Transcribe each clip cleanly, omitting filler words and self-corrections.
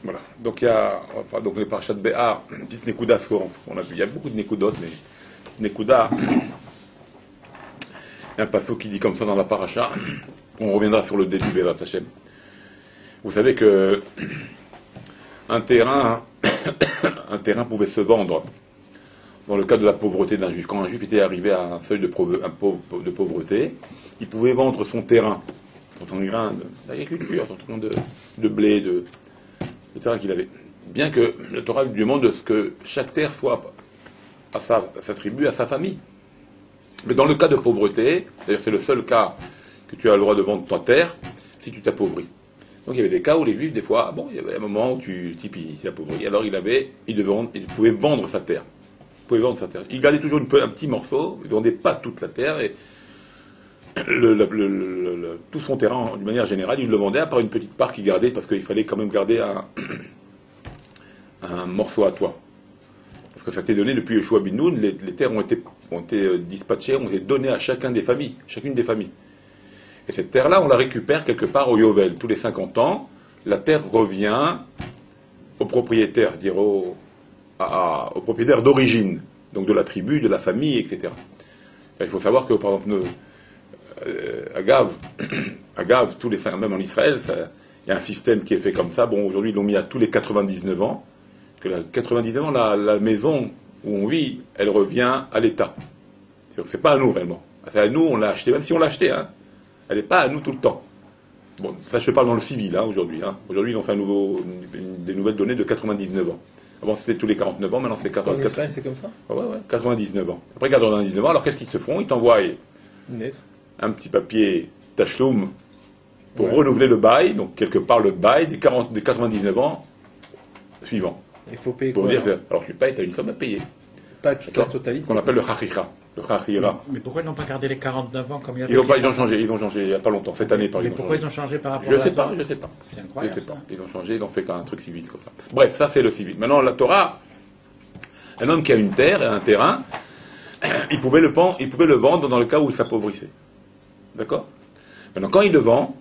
Voilà. Donc il y a, enfin, donc les parachats de Béar, une petite Nekouda, on a vu, il y a beaucoup de Nekoudot, mais Nekouda, il y a un passo qui dit comme ça dans la paracha, on reviendra sur le début, Bérat Hashem. Vous savez que un terrain pouvait se vendre dans le cas de la pauvreté d'un juif. Quand un juif était arrivé à un seuil de pauvreté, il pouvait vendre son terrain, son terrain d'agriculture, son terrain de blé, le terrain qu'il avait. Bien que le Torah lui demande que chaque terre soit à sa tribu, à sa famille. Mais dans le cas de pauvreté, c'est-à-dire c'est le seul cas que tu as le droit de vendre ta terre, si tu t'appauvris. Donc il y avait des cas où les juifs, des fois, il y avait un moment où il s'est appauvri, alors il pouvait vendre sa terre. Il gardait toujours un petit morceau, il ne vendait pas toute la terre, et tout son terrain, d'une manière générale, il le vendait, à part une petite part qu'il gardait, parce qu'il fallait quand même garder un morceau à toi. Parce que ça t'est donné depuis Yoshua bin Nun, les terres ont été dispatchées, ont été données à chacune des familles. Et cette terre-là, on la récupère quelque part au Yovel. Tous les 50 ans, la terre revient au propriétaire, c'est-à-dire au propriétaire d'origine, donc de la tribu, de la famille, etc. Il faut savoir que, par exemple, à Gav, tous les 5, même en Israël, il y a un système qui est fait comme ça. Bon, aujourd'hui, ils l'ont mis à tous les 99 ans. Que 99 ans, la maison où on vit, elle revient à l'État. C'est pas à nous, réellement. C'est à nous, on l'a acheté, même si on l'a acheté, hein. Elle n'est pas à nous tout le temps. Bon, ça, je parle dans le civil, hein, aujourd'hui. Hein. Aujourd'hui, ils ont fait des nouvelles données de 99 ans. Avant, c'était tous les 49 ans, maintenant, c'est 49 ans. En Israël, c'est comme ça ? Ouais, 99 ans. Après 99 ans, alors qu'est-ce qu'ils se font ? Ils t'envoient un petit papier tachloum pour renouveler le bail, donc quelque part le bail des 99 ans suivants. Il faut payer pour quoi dire, alors tu payes, tu as une somme à payer. Pas toute la totalité. Qu'on appelle le chachira. Mais pourquoi ils n'ont pas gardé les 49 ans comme il y avait? Ils ont changé il n'y a pas longtemps, cette année par exemple. Mais pourquoi ils ont changé par rapport Je à sais pas. C'est incroyable. Je sais pas. Ils ont changé, ils ont fait un truc civil comme ça. Bref, ça c'est le civil. Maintenant, la Torah, un homme qui a une terre et un terrain, il pouvait le vendre dans le cas où il s'appauvrissait. D'accord ? Maintenant, quand il le vend,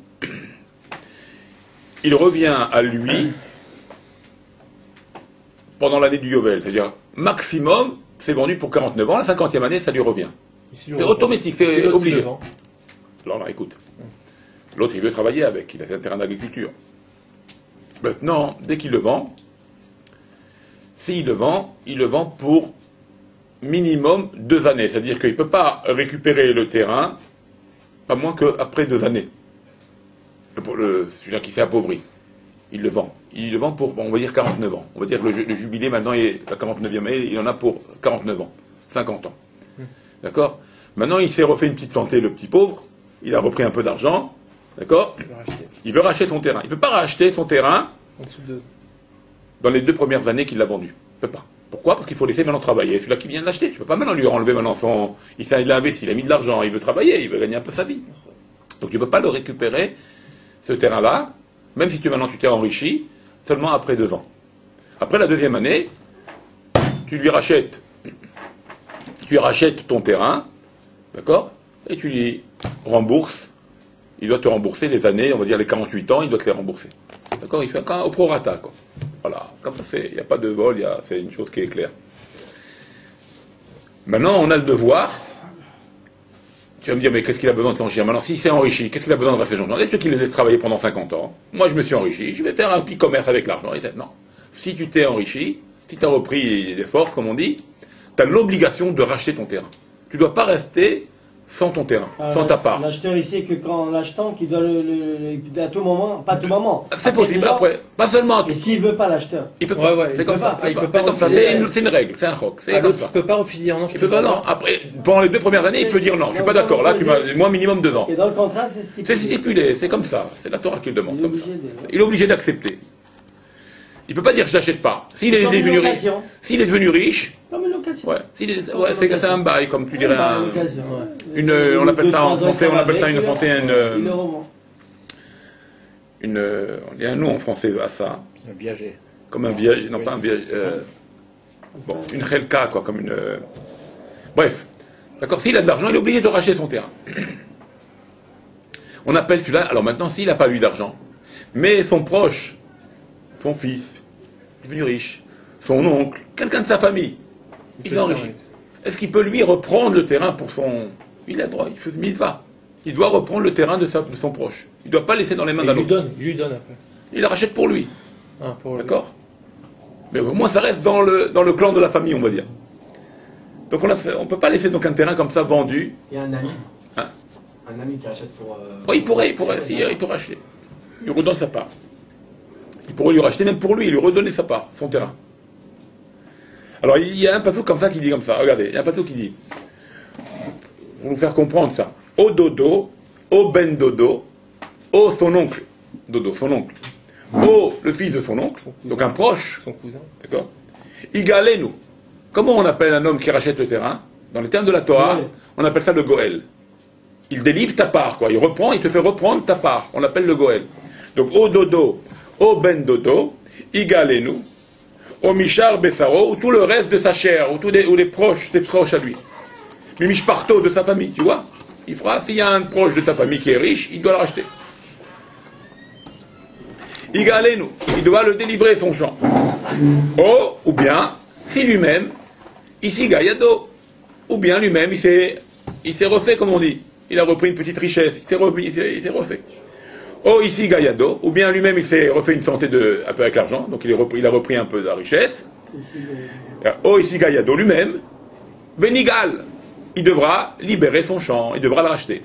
il revient à lui pendant l'année du Yovel. C'est-à-dire, maximum, c'est vendu pour 49 ans, la 50e année, ça lui revient. C'est automatique, c'est obligé. Alors là, écoute. L'autre, il veut travailler avec, il a fait un terrain d'agriculture. Maintenant, dès qu'il le vend, s'il le vend, il le vend pour minimum 2 années. C'est-à-dire qu'il ne peut pas récupérer le terrain, pas moins qu'après 2 années. Celui-là qui s'est appauvri. Il le vend. Il le vend pour, on va dire, 49 ans. On va dire que le jubilé, maintenant, est la 49e année, il en a pour 49 ans. 50 ans. D'accord ? Maintenant, il s'est refait une petite santé, le petit pauvre. Il a repris un peu d'argent. D'accord ? Il veut racheter son terrain. Il ne peut pas racheter son terrain dans les 2 premières années qu'il l'a vendu. Il ne peut pas. Pourquoi ? Parce qu'il faut laisser maintenant travailler. Celui-là qui vient de l'acheter. Tu ne peux pas maintenant lui enlever maintenant son... Il a investi, il a mis de l'argent, il veut travailler, il veut gagner un peu sa vie. Donc tu ne peux pas le récupérer, ce terrain-là, même si maintenant tu t'es enrichi, seulement après 2 ans. Après la 2e année, tu lui rachètes ton terrain, d'accord ? Et tu lui rembourses. Il doit te rembourser les années, on va dire les 48 ans, il doit te les rembourser. D'accord ? Il fait au prorata, quoi. Voilà, comme ça c'est, il n'y a pas de vol, c'est une chose qui est claire. Maintenant, on a le devoir. Tu vas me dire, mais qu'est-ce qu'il a besoin de s'enrichir ? Maintenant, s'il s'est enrichi, qu'est-ce qu'il a besoin de rester longtemps ? Est-ce qu'il a travaillé pendant 50 ans ? Moi, je me suis enrichi, je vais faire un petit commerce avec l'argent. Il dit, non. Si tu t'es enrichi, si tu as repris des forces, comme on dit, tu as l'obligation de racheter ton terrain. Tu ne dois pas rester sans ton terrain, sans ta part. L'acheteur, il sait que quand l'achetant, qu'il doit à tout moment, pas à tout moment. C'est possible, après, pas seulement à tout. Et s'il veut pas l'acheteur. Il peut pas. C'est comme ça. Il peut pas. C'est une règle, c'est un roc. L'autre, il peut pas refuser. Non, il peut pas, non. Après, pendant les 2 premières années, il peut dire non, je suis pas d'accord. Là, moi, minimum 2 ans. Et dans le contrat, c'est stipulé. C'est stipulé, c'est comme ça. C'est la Torah qui le demande. Il est obligé d'accepter. Il peut pas dire je n'achète pas. S'il est devenu riche, Comme une location. c'est un bail, comme tu dirais. On appelle ça en français, il y a un nom en français à ça. Un viager. Comme un viager, non pas un viager. Bon, une chelka, quoi, comme une. Bref, d'accord. S'il a de l'argent, il est obligé de racheter son terrain. On appelle celui-là. Alors maintenant, s'il n'a pas eu d'argent, mais son proche son fils, devenu riche, son oncle, quelqu'un de sa famille, il s'est enrichi. Est-ce qu'il peut lui reprendre le terrain pour son... Il a le droit, il fait mitzvah. Il doit reprendre le terrain de son proche. Il ne doit pas laisser dans les mains d'un autre. Il lui donne après. Il la rachète pour lui. Ah, D'accord. Mais au moins ça reste dans le clan de la famille, on va dire. Donc on ne peut pas laisser donc un terrain comme ça vendu. Il y a un ami. Hein? Un ami qui achète pour... Il pourrait acheter. Il redonne sa part. Il pourrait lui racheter même pour lui, il lui redonner sa part, son terrain. Alors il y a un passeau comme ça qui dit comme ça. Regardez, il y a un passeau qui dit, pour nous faire comprendre ça. Au dodo, au ben dodo, au son oncle. Dodo, son oncle. Au le fils de son oncle, donc un proche. Son cousin. D'accord. Igalenu. Comment on appelle un homme qui rachète le terrain? Dans les termes de la Torah, on appelle ça le Goël. Il délivre ta part, quoi. Il te fait reprendre ta part. On l'appelle le Goël. Donc, au dodo, au ben dodo, igalenu, au mishar besaro, ou tout le reste de sa chair, ou les proches, des proches à lui. Mais mishparto de sa famille, tu vois. Il fera, s'il y a un proche de ta famille qui est riche, il doit le racheter. Igalenu, il doit le délivrer son champ. Ou bien, si lui-même, ici Gayado, ou bien lui-même, il s'est refait, comme on dit. Il a repris une petite richesse, il s'est refait. Ici Gayado, ou bien lui-même, il s'est refait une santé un peu avec l'argent, donc il a repris un peu de la richesse. Ici Gayado, lui-même, Benigal, il devra libérer son champ, il devra le racheter.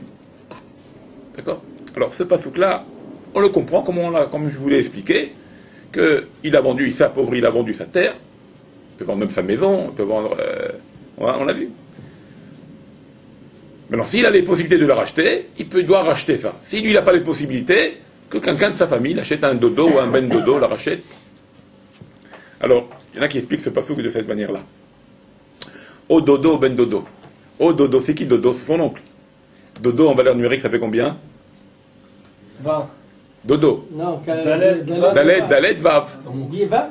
D'accord? Alors, ce pasouk-là, on le comprend, comme je vous l'ai expliqué, qu'il a vendu, il s'est appauvri, il a vendu sa terre, il peut vendre même sa maison, il peut vendre... on l'a vu. Maintenant, s'il a les possibilités de la racheter, il doit racheter ça. Si lui, il n'a pas les possibilités, que quelqu'un de sa famille l'achète un dodo ou un ben dodo, la rachète. Alors, il y en a qui expliquent ce pasouk de cette manière-là. Au dodo, ben dodo. Au dodo, c'est qui dodo? C'est son oncle. Dodo en valeur numérique, ça fait combien? 20. Dodo. Non, Dalet, Vav. Dit Vav?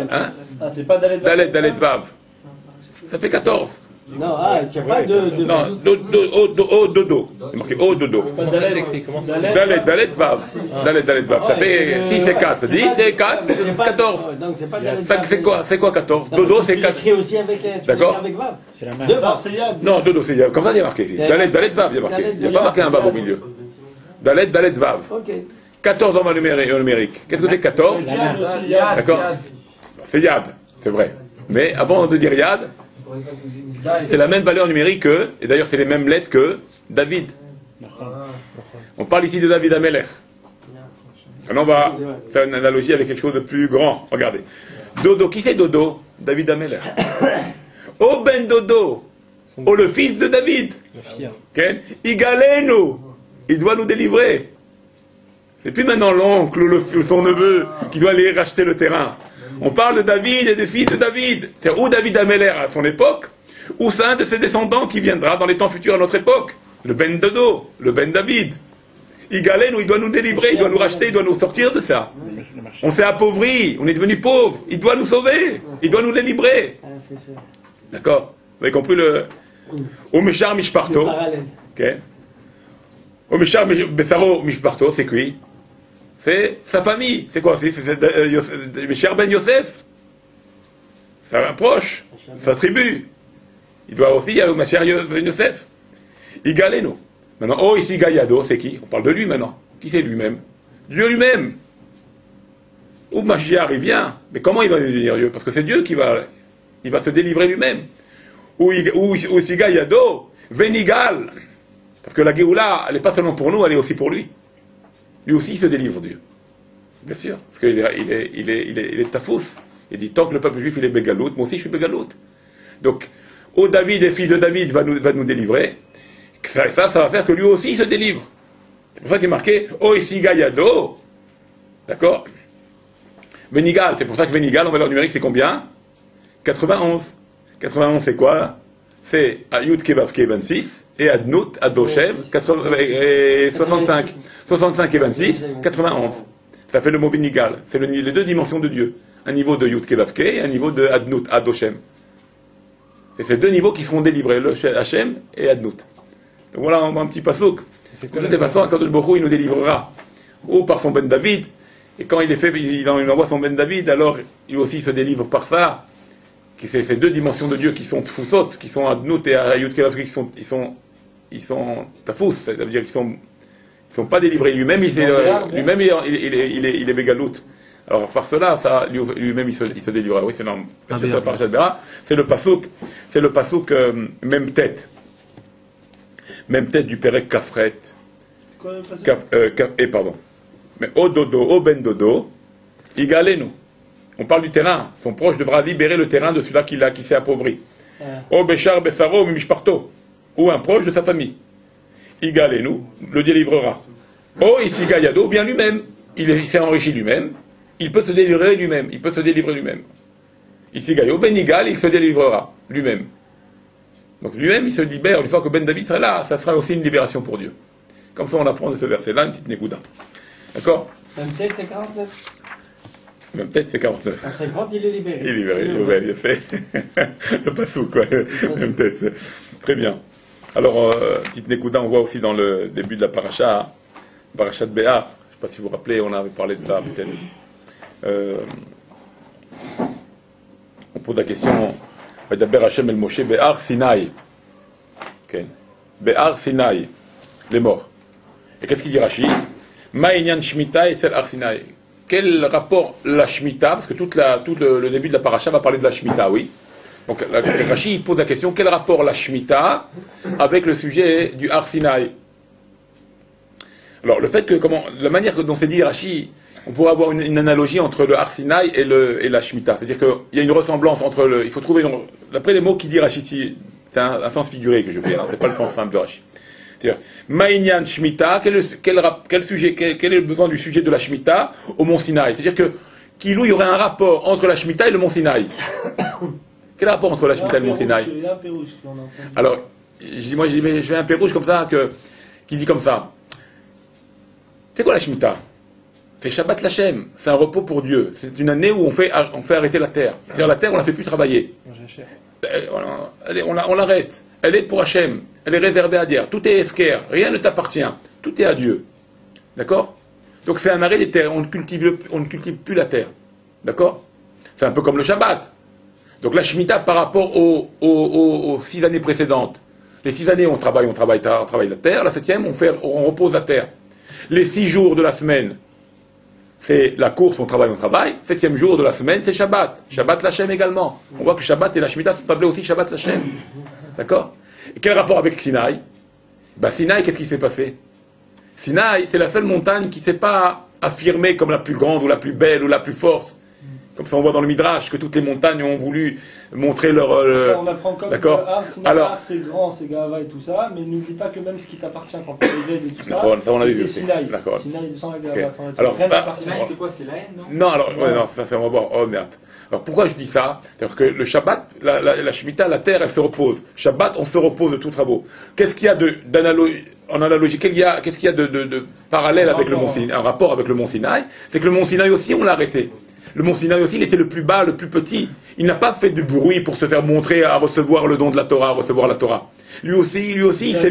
Hein? Ah, c'est pas Dalet. Dalet, Vav. Ça fait 14. Non, il n'y a pas de... Non, dodo. Il est marqué au dodo. Ça s'écrit comment ça? Dalet, Vav. Dalet, Vav. Ça fait, si c'est 4, 10, c'est 4, c'est 14. Donc c'est pas Dalet. C'est quoi 14? Dodo, c'est 4. écrit aussi avec Vav. C'est la même. Deux Vav, c'est Yad. Non, dodo, c'est comme ça, il y a marqué ici. Dalet, Vav, il y a marqué. Il n'y a pas marqué un Vav au milieu. Dalet, Vav. Ok. 14 en numérique. Qu'est-ce que c'est 14? D'accord? C'est Yad, c'est vrai. Mais avant de dire Yad, c'est la même valeur numérique que, et d'ailleurs c'est les mêmes lettres que David. On parle ici de David Amelech. Maintenant on va faire une analogie avec quelque chose de plus grand. Regardez. Dodo, qui c'est Dodo? David Amelech. Oh ben Dodo, oh le fils de David. Okay? Igalenu, il doit nous délivrer. C'est plus maintenant l'oncle ou son neveu qui doit aller racheter le terrain. On parle de David et des fils de David. C'est ou David Améler à son époque, ou c'est un de ses descendants qui viendra dans les temps futurs à notre époque. Le Ben Dodo, le Ben David. Igalenu, il doit nous délivrer, il doit nous racheter, il doit nous sortir de ça. On s'est appauvri, on est devenu pauvre. Il doit nous sauver, il doit nous délivrer. D'accord? Vous avez compris le... Omeshar Mishparto. Ok. Omeshar Besaro Mishparto, c'est qui? C'est sa famille. C'est quoi? C'est Meshar Ben Yosef. C'est un proche. Sa tribu. Il doit aussi y avoir Meshar Ben Yosef. Igalenu. Maintenant, ici Gayado, c'est qui? On parle de lui maintenant. Qui c'est lui-même? Dieu lui-même. Ou Mashiach, il vient. Mais comment il va devenir Dieu? Parce que c'est Dieu qui va se délivrer lui-même. Ou ici Gayado, Venigal. Parce que la Géoula, elle n'est pas seulement pour nous, elle est aussi pour lui. Lui aussi, il se délivre, Dieu. Bien sûr. Parce qu'il est tafous. Il dit, tant que le peuple juif, il est bégalout, moi aussi, je suis bégalout. Donc, David et fils de David va nous délivrer. Ça va faire que lui aussi, il se délivre. C'est pour ça qu'il est marqué, ici Gayado. D'accord? Venigal, c'est pour ça que Venigal, en valeur numérique, c'est combien? 91. 91, c'est quoi? C'est Ayut Kevavke 26 et Adnout, Adoshem, 65. 65 et 26, 91. Ça fait le mot Venigal. C'est les deux dimensions de Dieu. Un niveau de Yud Kevavke et un niveau de Adnout, Adoshem. C'est ces deux niveaux qui seront délivrés, le Hachem et Adnout. Donc voilà un petit pasouk. De toute façon, quand le Borou, il nous délivrera. Ou par son Ben David, Et quand il envoie son Ben David, alors il aussi se délivre par ça. C'est ces deux dimensions de Dieu qui sont tfusot, qui sont Adnout et Ayut Kelafri, ils sont tafous, ça veut dire qu'ils sont pas délivrés. Lui-même, il est Begalout. Alors par cela, lui-même il se délivre. Oui, c'est dans la parashat Be'ar. C'est le pasuk même tête du Perek Kafret. C'est quoi le pasuk? Pardon. Mais au dodo, au ben dodo, igalenu. On parle du terrain. Son proche devra libérer le terrain de celui-là qui s'est appauvri. Au bechar besaro mishparto. Ou un proche de sa famille. Igalenu, le délivrera. Oh, ici Gayado, ou bien lui-même. Il s'est enrichi lui-même. Il peut se délivrer lui-même. Ici Gayo, Ben Igal, il se délivrera lui-même. Donc lui-même, il se libère. Une fois que Ben David sera là, ça sera aussi une libération pour Dieu. Comme ça, on apprend de ce verset-là, une petite nékouda. D'accord? Même tête, c'est 49. Même tête, c'est 49. À 50, il est libéré. Il est libéré, il a fait. Le passou, quoi. Même tête. Très bien. Alors, petite nékouda, on voit aussi dans le début de la parasha de Be'ar. Je ne sais pas si vous vous rappelez, on avait parlé de ça, peut-être. On pose la question, Vaïdaber Hashem el Moshe Be'ar Sinaï. Okay. Be'ar Sinaï, les morts. Et qu'est-ce qu'il dit Rashi? Ma'inyan Shemitah et Tel Ar Sinaï. Quel rapport la Shemitah, parce que tout le début de la paracha va parler de la Shemitah, oui. Donc Rashi pose la question, quel rapport la Shemitah avec le sujet du Har Sinaï? Alors le fait que, la manière dont c'est dit Rashi, on pourrait avoir une analogie entre le Har Sinaï et la Shemitah. C'est-à-dire qu'il y a une ressemblance entre il faut trouver, d'après les mots qu'il dit Rashi, c'est un sens figuré que je fais, hein, c'est pas le sens simple de Rashi. C'est-à-dire, Ma'inyan Shemitah, quel est le besoin du sujet de la Shemitah au mont Sinaï? C'est-à-dire que, il y aurait un rapport entre la Shemitah et le mont Sinaï. Quel rapport entre la Shemitah et le mont Sinaï? Il y a un pérouge qu'on entend. Alors, je fais un pérouge comme ça, qui dit comme ça. C'est quoi la Shemitah? C'est Shabbat Lachem, c'est un repos pour Dieu. C'est une année où on fait arrêter la terre. C'est-à-dire la terre, on la fait plus travailler. On l'arrête. Elle est pour Hachem. Elle est réservée à Dieu. Tout est efker. Rien ne t'appartient. Tout est à Dieu. D'accord? Donc c'est un arrêt des terres. On ne cultive plus la terre. D'accord? C'est un peu comme le Shabbat. Donc la Shemitah par rapport aux 6 années précédentes. Les 6 années, on travaille la terre. La 7e, on repose la terre. Les 6 jours de la semaine, c'est la course, on travaille. 7e jour de la semaine, c'est Shabbat. Shabbat Lachem également. On voit que Shabbat et la Shemitah sont appelés aussi Shabbat Lachem. D'accord? Et quel rapport avec Sinaï? Sinaï, qu'est-ce qui s'est passé? Sinaï, c'est la seule montagne qui ne s'est pas affirmée comme la plus grande, ou la plus belle, ou la plus forte. Comme ça, on voit dans le Midrash que toutes les montagnes ont voulu montrer leur... Ça, on apprend comme que Sinaï, c'est grand, c'est Gava et tout ça, mais n'oublie pas que même ce qui t'appartient quand tu es et tout ça, ça on l'a vu. Sinaï. D'accord. Sinaï, sans la Gava, sans la alors, Sinaï, c'est quoi? C'est la haine, non? Non, alors, non, ça, on va voir. Oh merde. Alors pourquoi je dis ça? C'est-à-dire que le Shabbat, la Shemitah, la terre, elle se repose. Shabbat, on se repose de tous travaux. Qu'est-ce qu'il y a en analogie, qu'est-ce qu'il y a de parallèle avec le mont Sinaï, un rapport avec le mont Sinaï? C'est que le mont Sinaï aussi, on l'a arrêté. Le mont Sinaï aussi, il était le plus bas, le plus petit. Il n'a pas fait du bruit pour se faire montrer à recevoir le don de la Torah, à recevoir la Torah. Lui aussi, il s'est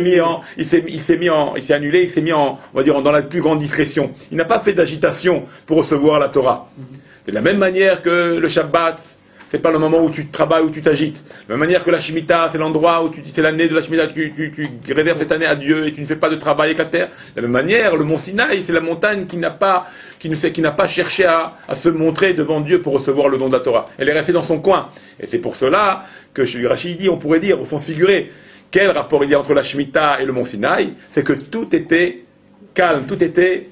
annulé, il s'est mis on va dire, dans la plus grande discrétion. Il n'a pas fait d'agitation pour recevoir la Torah. C'est de la même manière que le Shabbat, c'est pas le moment où tu travailles, où tu t'agites. De la même manière que la Shemitah, c'est l'endroit où tu dis, c'est l'année de la Shemitah, tu réserves cette année à Dieu et tu ne fais pas de travail avec la terre. De la même manière, le mont Sinaï, c'est la montagne qui n'a pas cherché à se montrer devant Dieu pour recevoir le don de la Torah. Elle est restée dans son coin. Et c'est pour cela que Rashi dit, on pourrait dire, au sens figuré, quel rapport il y a entre la Shemitah et le mont Sinaï? C'est que tout était calme, tout était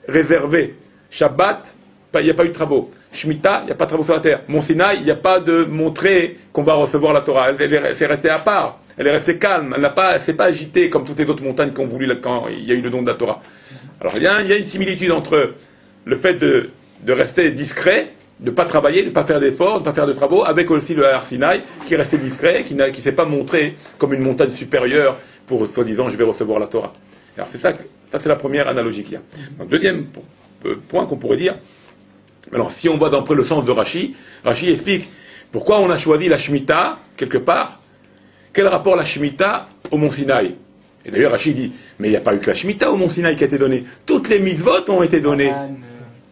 réservé. Shabbat, il n'y a pas eu de travaux. Shemitah, il n'y a pas de travaux sur la terre. Mont Sinaï, il n'y a pas de montrer qu'on va recevoir la Torah. Elle s'est restée à part. Elle est restée calme. Elle ne s'est pas agitée comme toutes les autres montagnes qui ont voulu quand il y a eu le don de la Torah. Alors il y a une similitude entre le fait de rester discret, de ne pas travailler, de ne pas faire d'efforts, de ne pas faire de travaux, avec aussi le Har Sinaï, qui est resté discret, qui ne s'est pas montré comme une montagne supérieure pour, soi-disant, je vais recevoir la Torah. Alors c'est ça c'est la première analogie qu'il y a. Donc, deuxième point qu'on pourrait dire, alors si on va d'après le sens de Rashi, Rashi explique pourquoi on a choisi la Shemitah, quelque part, quel rapport la Shemitah au mont Sinaï. Et d'ailleurs Rashi dit, mais il n'y a pas eu que la Shemitah au mont Sinaï qui a été donnée, toutes les mitzvot ont été données.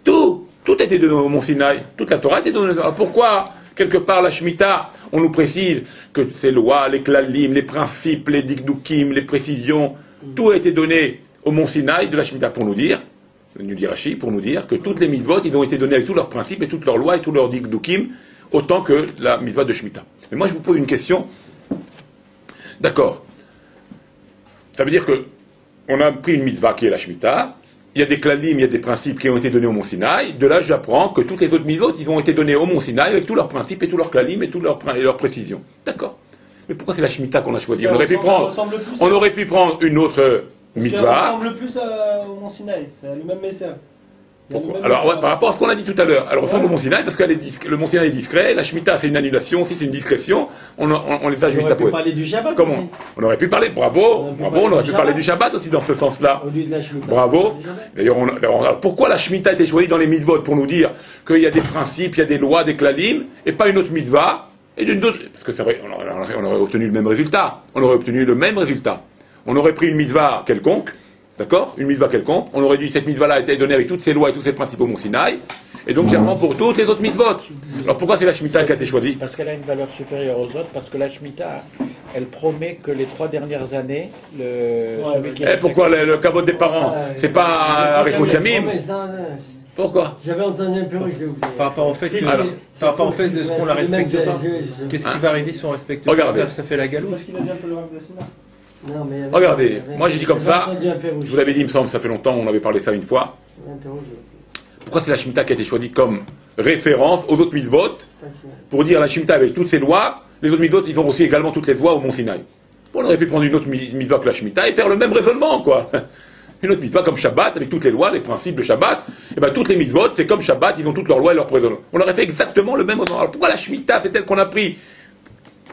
Tout. Tout a été donné au Mont Sinaï. Toute la Torah a été donnée. Alors pourquoi, quelque part, la Shemitah, on nous précise que ces lois, les klalim, les principes, les dikdukim, les précisions, tout a été donné au Mont Sinaï de la Shemitah pour nous dire, Rashi, pour nous dire que toutes les mitzvot, ils ont été donnés avec tous leurs principes et toutes leurs lois et tous leurs dikdukim, autant que la mitzvah de Shemitah. Mais moi, je vous pose une question. D'accord. Ça veut dire que on a pris une mitzvah qui est la Shemitah. Il y a des klalim, il y a des principes qui ont été donnés au Mont Sinaï. De là, j'apprends que toutes les autres mitzvot, ils ont été donnés au Mont Sinaï avec tous leurs principes et tous leurs klalim et toutes leurs précisions. D'accord. Mais pourquoi c'est la Shemitah qu'on a choisi? On aurait pu prendre une autre mitzvah. Ça ressemble plus au Mont Sinaï. C'est le même message. Alors, ouais, par rapport à ce qu'on a dit tout à l'heure, elle ressemble au Mont Sinaï parce que le Mont Sinaï est discret, la Shemitah c'est une annulation, si c'est une discrétion, on les a juste On aurait pu après. parler du Shabbat Comment aussi. On aurait pu parler, bravo, on aurait pu parler du Shabbat aussi dans ce sens-là. Au lieu de la Shemitah. Bravo. D'ailleurs, alors, pourquoi la Shemitah a été choisie dans les mitzvot pour nous dire qu'il y a des principes, il y a des lois, des klalim, et pas une autre mitzvah, et d'une autre. Parce que c'est vrai, on aurait obtenu le même résultat. On aurait obtenu le même résultat. On aurait pris une mitzvah quelconque. D'accord? Une mitzvah quelconque. On aurait dit cette mitzvah-là a été donnée avec toutes ses lois et tous ses principes au Mont Sinaï. Et donc, j'apprends pour toutes les autres mitzvot. Alors, pourquoi c'est la Shemitah qui a été choisie? Parce qu'elle a une valeur supérieure aux autres, parce que la Shemitah, elle promet que les 3 dernières années, celui qui Pourquoi le kavod des parents? C'est pas Arifot Yamim? Pourquoi? J'avais entendu un peu, je l'ai oublié. Par rapport au fait de ce qu'on la respecte pas. Qu'est-ce qui va arriver si on respecte pas? Regardez. Ça fait la galoute. Parce qu'il a dit un peu le rêve de Sina. Non, mais Regardez, moi j'ai dit comme ça, entendu un peu, je vous l'avais dit, il me semble, ça fait longtemps, on avait parlé ça une fois. Pourquoi c'est la Shemitah qui a été choisie comme référence aux autres mitzvot pour dire la Shemitah avec toutes ses lois, les autres mitzvot, ils ont aussi également toutes les lois au Mont Sinaï. On aurait pu prendre une autre mitzvah que la Shemitah et faire le même raisonnement, quoi. Une autre mitzvah comme Shabbat, avec toutes les lois, les principes de Shabbat, et bien toutes les mitzvot, c'est comme Shabbat, ils ont toutes leurs lois et leurs raisonnements. On aurait fait exactement le même raisonnement. Alors pourquoi la Shemitah, c'est elle qu'on a pris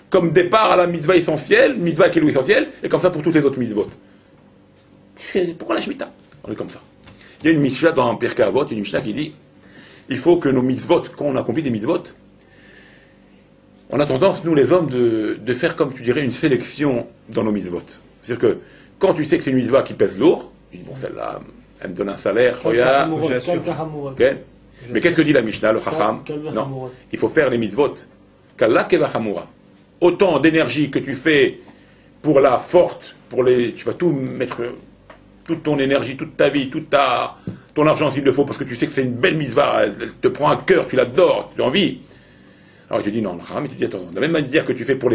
comme départ à la mitzvah essentielle, mitzvah qui est essentielle, et comme ça pour toutes les autres mitzvot? Pourquoi la Shemitah? On est comme ça. Il y a une Mishnah dans Pirkei Avot, une Mishnah qui dit il faut que nos mitzvot, quand on accomplit des mitzvot, on a tendance, nous les hommes, de faire, comme tu dirais, une sélection dans nos mitzvot. C'est-à-dire que quand tu sais que c'est une mitzvah qui pèse lourd, tu dis bon, celle-là, elle me donne un salaire, regarde. Okay. Mais qu'est-ce que dit la Mishnah, le Chacham? Non, il faut faire les mitzvot. Kalla kevachamura. Autant d'énergie que tu fais pour la forte, tu vas tout mettre, toute ton énergie, toute ta vie, ton argent s'il le faut, parce que tu sais que c'est une belle mitzvah, elle te prend à cœur, tu l'adores, tu as envie. Alors tu dis non, mais tu dis attends, de la même manière que tu fais pour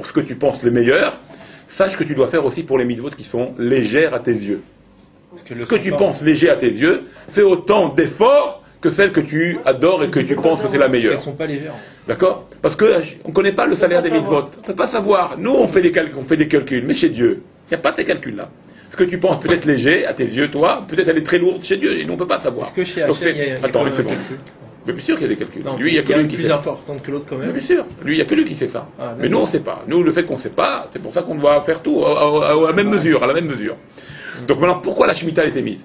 ce que tu penses le meilleur, sache que tu dois faire aussi pour les mitzvot qui sont légères à tes yeux. Ce que tu penses léger à tes yeux, fais autant d'efforts que celle que tu adores et que tu penses que c'est la meilleure. Elles sont pas légères. D'accord? Parce qu'on ne connaît pas le salaire des mitzvot. On ne peut pas savoir. Nous, on fait des calculs, mais chez Dieu, il n'y a pas ces calculs-là. Ce que tu penses peut-être léger à tes yeux, toi, peut-être elle est très lourde chez Dieu, et nous, on ne peut pas savoir. Est-ce que chez Hachem, il y a attends une seconde. Mais bien sûr qu'il y a des calculs. Non, lui, il y a que lui qui plus sait. importante que l'autre quand même. Mais bien sûr. Lui, il n'y a que lui qui sait ça. Ah, mais nous, on ne sait pas. Nous, le fait qu'on ne sait pas, c'est pour ça qu'on doit faire tout à la même mesure, Donc maintenant, pourquoi la Shemitah a été mise?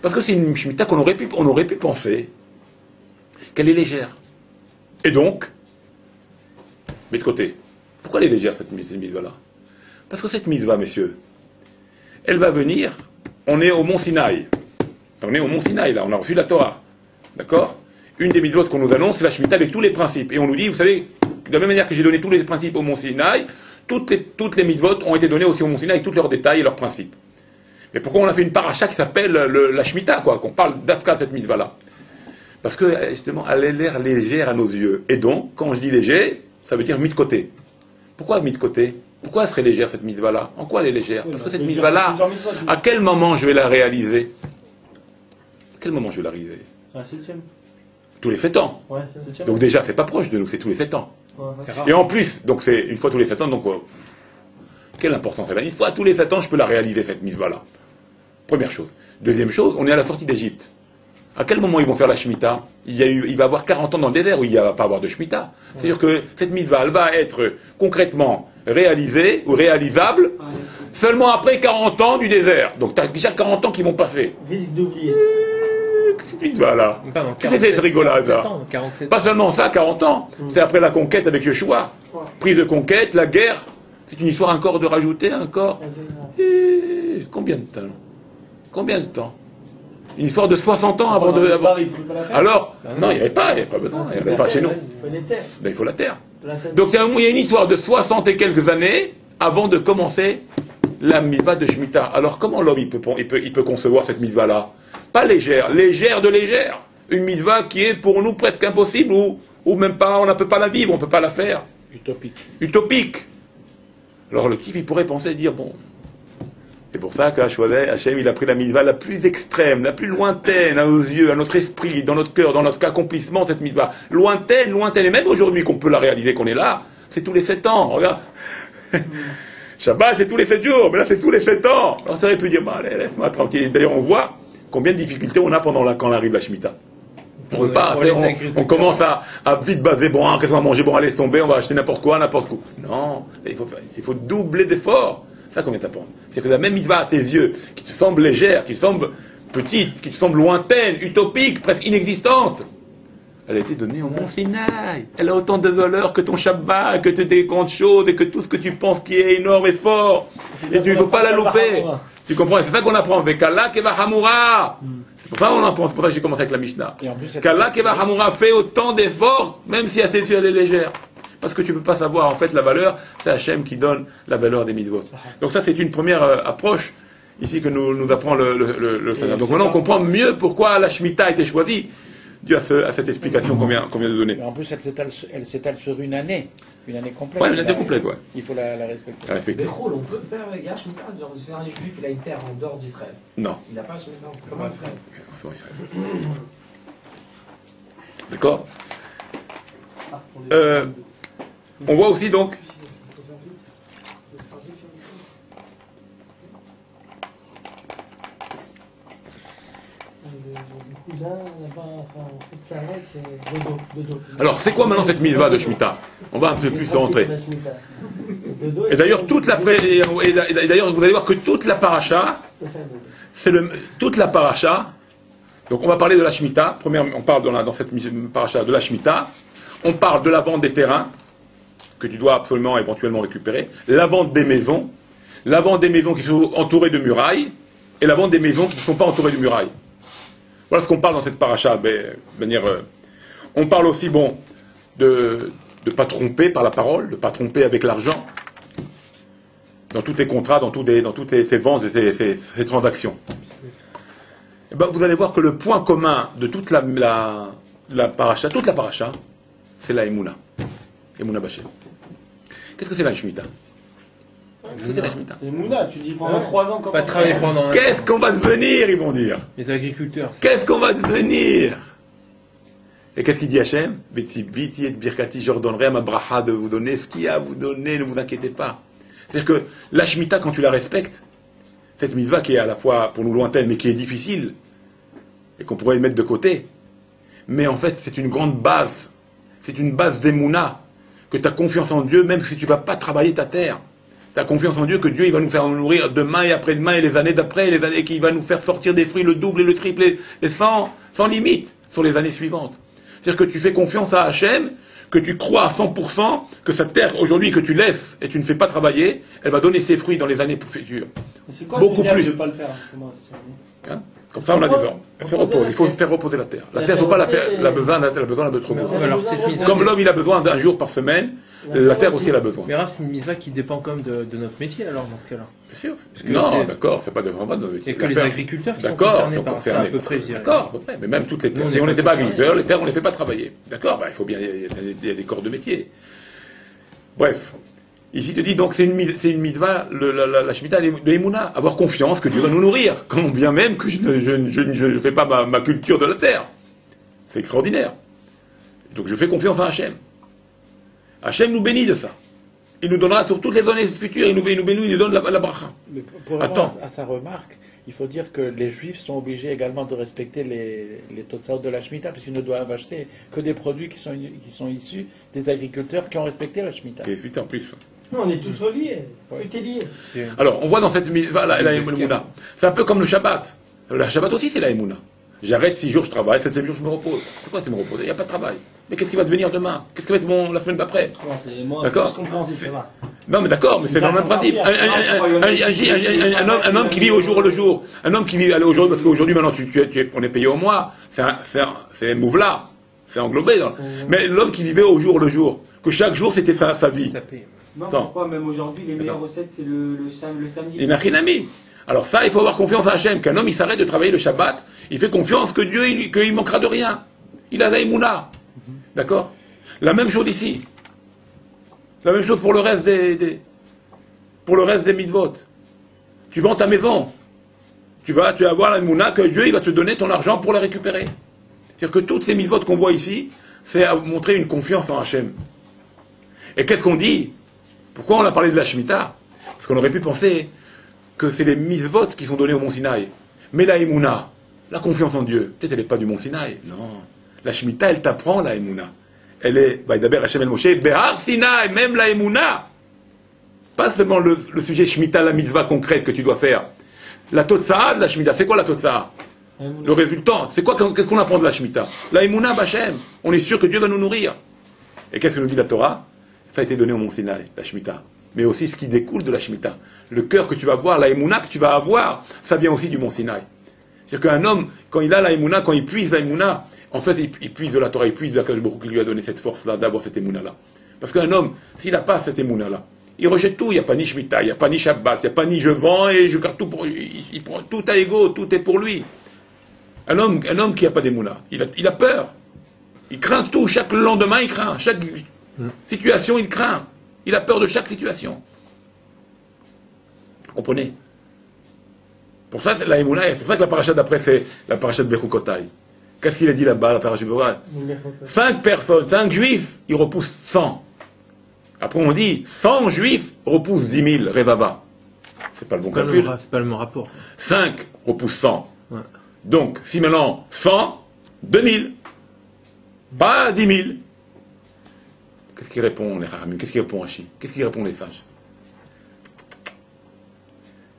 Parce que c'est une Shemitah qu'on aurait pu penser qu'elle est légère. Et donc, mets de côté. Pourquoi elle est légère, cette mitzvah-là? Parce que cette mitzvah, messieurs, elle va venir, on est au Mont Sinaï. On est au Mont Sinaï, là, on a reçu la Torah. D'accord? Une des mitzvot qu'on nous annonce, c'est la Shemitah avec tous les principes. Et on nous dit, vous savez, de la même manière que j'ai donné tous les principes au Mont Sinaï, toutes les mitzvot ont été données aussi au Mont Sinaï avec tous leurs détails et leurs principes. Mais pourquoi on a fait une paracha qui s'appelle la Shemitah, quoi, qu'on parle d'Afka de cette mitzvah-là? Parce que, justement, elle a l'air légère à nos yeux. Et donc, quand je dis léger, ça veut dire mis de côté. Pourquoi mis de côté? Pourquoi elle serait légère, cette mitzvah-là? En quoi elle est légère? Parce que cette mitzvah-là, à quel moment je vais la réaliser? À quel moment je vais la réaliser? À la 7e. Tous les 7 ans. Ouais, 7e. Donc déjà, c'est pas proche de nous, c'est tous les 7 ans. Ouais. Et en plus, donc c'est une fois tous les 7 ans, donc quelle importance elle a? Une fois tous les 7 ans, je peux la réaliser, cette mitzvah-là. Première chose. Deuxième chose, on est à la sortie d'Égypte. À quel moment ils vont faire la Shemitah? Il va y avoir 40 ans dans le désert où il ne va pas avoir de Shemitah. C'est-à-dire que cette mitzvah, elle va être concrètement réalisée ou réalisable seulement après 40 ans du désert. Donc tu as déjà 40 ans qui vont passer. Risque d'oublier. Cette mitzvah-là. Qu'est-ce que c'est cette rigolade, ça? 47 Pas seulement ça, 40 ans. C'est après la conquête avec Yeshua. Prise de conquête, la guerre. C'est une histoire encore de rajouter encore. Combien de temps? Combien de temps? Une histoire de 60 ans avant de... Il pouvait pas la faire. Alors, non, il n'y avait pas besoin, il n'y avait pas chez nous. Il faut les terres. Ben, il faut la terre. La terre. Donc il y a une histoire de 60 et quelques années avant de commencer la mitzvah de Shemitah. Alors comment l'homme il peut concevoir cette mitzvah-là? Pas légère, légère de légère. Une mitzvah qui est pour nous presque impossible ou même pas, on ne peut pas la vivre, on ne peut pas la faire. Utopique. Utopique. Alors le type il pourrait penser dire bon, c'est pour ça qu'Hachem il a pris la mitzvah la plus extrême, la plus lointaine à nos yeux, à notre esprit, dans notre cœur, dans notre accomplissement, cette mitzvah. Lointaine, lointaine. Et même aujourd'hui qu'on peut la réaliser, qu'on est là, c'est tous les 7 ans. Regarde. Shabbat, c'est tous les 7 jours, mais là, c'est tous les 7 ans. Alors, tu aurais pu dire, bah, allez, laisse-moi tranquille. D'ailleurs, on voit combien de difficultés on a quand arrive la Shemitah. On veut pas faire, on commence à vite baser, bon, qu'est-ce qu'on va manger, bon, allez, laisse tomber, on va acheter n'importe quoi, n'importe quoi. Non, il faut doubler d'efforts. C'est ça qu'on vient t'apprendre. C'est que la même mitzvah à tes yeux, qui te semble légère, qui te semble petite, qui te semble lointaine, utopique, presque inexistante, elle a été donnée au Mont Sinaï. Elle a autant de valeur que ton Shabbat, que tes grandes choses et que tout ce que tu penses qui est énorme et fort. Et tu ne faut pas la louper. Tu comprends? C'est ça qu'on apprend. Vekala keva hamura. C'est pour ça qu'on apprend. C'est pour ça que j'ai commencé avec la Mishnah. Kala keva hamura fait autant d'efforts, même si à tes yeux elle est légère. Parce que tu ne peux pas savoir, en fait, la valeur, c'est Hachem qui donne la valeur des mitzvot. Donc ça, c'est une première approche, ici, que nous apprend le Seigneur. Donc maintenant, on comprend mieux pourquoi la Shemitah a été choisie, dû à cette explication qu'on vient de donner. Mais en plus, elle s'étale sur une année complète. Oui, une année complète, ouais. Il faut la respecter. Mais Rôle, on peut faire la Shemitah, genre, si un juif, il a une terre en dehors d'Israël. Non. Il n'a pas Shemitah, c'est comment Israël. C'est Israël. D'accord. On voit aussi donc. Alors, c'est quoi maintenant cette mitzvah de Shemitah? On va un peu plus rentrer. Et d'ailleurs, d'ailleurs, vous allez voir que toute la paracha, toute la paracha. Donc, on va parler de la Shemitah. On parle dans cette paracha de la Shemitah. On parle de la vente des terrains que tu dois absolument éventuellement récupérer, la vente des maisons qui sont entourées de murailles, et la vente des maisons qui ne sont pas entourées de murailles. Voilà ce qu'on parle dans cette paracha. On parle aussi, bon, de ne pas tromper par la parole, de ne pas tromper avec l'argent, dans tous tes contrats, dans toutes ces ventes et ces transactions. Et vous allez voir que le point commun de toute la paracha, c'est la Emouna. Emouna Bachem. Qu'est-ce que c'est la Shemitah? Qu'est-ce que c'est la Shemitah? C'est Mouna, tu dis pendant 3 ans. Pas travailler pendant un Qu'est-ce qu'on va devenir, ils vont dire? Les agriculteurs. Qu'est-ce qu'on va devenir? Et qu'est-ce qu'il dit Hachem? Viti et birkati, je redonnerai à ma bracha de vous donner ce qu'il y a à vous donner, ne vous inquiétez pas. C'est-à-dire que la Shemitah, quand tu la respectes, cette mitzvah qui est à la fois pour nous lointaine, mais qui est difficile, et qu'on pourrait mettre de côté, mais en fait, c'est une grande base. C'est une base d'Emouna, que tu as confiance en Dieu, même si tu ne vas pas travailler ta terre. Tu as confiance en Dieu que Dieu il va nous faire nourrir demain et après-demain et les années d'après, les années qu'il va nous faire sortir des fruits le double et le triple et sans limite sur les années suivantes. C'est-à-dire que tu fais confiance à Hachem, que tu crois à 100% que cette terre aujourd'hui que tu laisses et tu ne fais pas travailler, elle va donner ses fruits dans les années futures. C'est quoi Beaucoup ce plus. de ne pas le faire Hein? Comme ça, on a des ordres. Elle se repose. Il faut faire reposer la terre. La terre, il ne faut pas la faire. Elle a besoin de trop besoin. Alors, cette mitzvah, Comme l'homme, il a besoin d'un jour par semaine, la terre aussi, elle a besoin. mais Raph, c'est une mitzvah qui dépend quand même de notre métier, alors, dans ce cas-là. Bien sûr. que Non, c'est- d'accord, c'est pas de vraiment de notre Il métier. n'y a que les L'affaire- agriculteurs qui sont D'accord, concernés sont par ça, concernés. à peu près, je dirais. D'accord, à peu près. Mais même toutes les terres. Nous, on Si est on pas n'était pas concernés. agriculteur, les terres, on ne les fait pas travailler. D'accord, il faut bien, il y a des corps de métier. Bref. Ici, il te dit donc c'est une mitzvah, la Shemitah de Emouna, avoir confiance que Dieu va nous nourrir, quand bien même que je ne fais pas ma culture de la terre. C'est extraordinaire. Donc je fais confiance à Hachem. Hachem nous bénit de ça. Il nous donnera sur toutes les années futures, il nous bénit, il nous donne la bracha. Mais pour Attends. répondre à sa remarque, il faut dire que les Juifs sont obligés également de respecter les totsaot de la Shemitah, puisqu'ils ne doivent acheter que des produits qui sont issus des agriculteurs qui ont respecté la Shemitah. Et vite en plus. Non, on est tous reliés. Tout est lié. Alors, on voit dans cette mitzvah la Emouna. C'est un peu comme le Shabbat. Le Shabbat aussi, c'est la Emouna. J'arrête 6 jours, je travaille, 7e jour, je me repose. C'est quoi, c'est me reposer? Il n'y a pas de travail. Mais qu'est-ce qui va devenir demain? Qu'est-ce qui va être la semaine d'après? C'est moi, D'accord. je comprends, ça va. Non, mais d'accord, mais c'est dans le même principe. Un homme qui vit au jour le jour. Un homme qui vit aujourd'hui, parce qu'aujourd'hui, maintenant, on est payé au mois. C'est mouvla. C'est englobé. Mais l'homme qui vivait au jour le jour, que chaque jour, c'était sa vie. Non, pourquoi même aujourd'hui, les meilleures recettes, c'est le samedi. Il n'a rien à mis. Alors ça, il faut avoir confiance à Hachem. Qu'un homme, il s'arrête de travailler le Shabbat. Il fait confiance que Dieu, qu'il manquera de rien. Il a la émouna. D'accord? La même chose ici. La même chose pour le reste pour le reste des mitzvot. Tu vends ta maison. Tu vas avoir la mouna que Dieu il va te donner ton argent pour la récupérer. C'est-à-dire que toutes ces mitzvot qu'on voit ici, c'est à montrer une confiance en Hachem. Et qu'est-ce qu'on dit? Pourquoi on a parlé de la Shemitah? Parce qu'on aurait pu penser que c'est les mitzvot qui sont donnés au Mont Sinaï. Mais la Emouna, la confiance en Dieu, peut-être elle n'est pas du Mont Sinaï. Non. La Shemitah, elle t'apprend la Emouna. Elle est, d'abord Hachem el Moshe, Behar Sinaï, même la Emouna. Pas seulement le sujet Shemitah, la mitzvah concrète que tu dois faire. La Totsa'a de la Shemitah, c'est quoi la Totsa'a? Le résultat, c'est quoi? Qu'est-ce qu'on apprend de la Shemitah? La Emouna Bachem. On est sûr que Dieu va nous nourrir. Et qu'est-ce que nous dit la Torah? Ça a été donné au Mont Sinaï, la Shemitah. Mais aussi ce qui découle de la Shemitah. Le cœur que tu vas voir, la Emouna que tu vas avoir, ça vient aussi du Mont Sinaï. C'est-à-dire qu'un homme, quand il a la Emouna, quand il puise la Emouna, en fait, il puise de la Torah, il puise de la Kadosh Baruch Hu qui lui a donné cette force-là, d'avoir cette Emouna-là. Parce qu'un homme, s'il n'a pas cette Emouna-là, il rejette tout, il n'y a pas ni Shemitah, il n'y a pas ni Shabbat, il n'y a pas ni je vends et je garde tout pour lui. Il prend tout à ego, tout est pour lui. Un homme qui n'a pas d'Emouna, il a peur. Il craint tout, chaque lendemain il craint, chaque situation il craint. Il a peur de chaque situation. Vous comprenez? Pour ça, c'est la Emouna, c'est pour ça que la paracha d'après, c'est la paracha de Bechukotai. Qu'est-ce qu'il a dit là-bas, la paracha de Bechukotai? 5 personnes, 5 juifs, ils repoussent 100. Après, on dit 100 juifs repoussent 10 000, Revava. C'est pas le bon calcul. C'est pas le même rapport. 5 repoussent 100. Ouais. Donc, si maintenant 100, 2000, pas 10 000. Qu'est-ce qu'il répond les Rahamim? Qu'est-ce qu'il répond Hachi? Qu'est-ce qu'il répond les sages?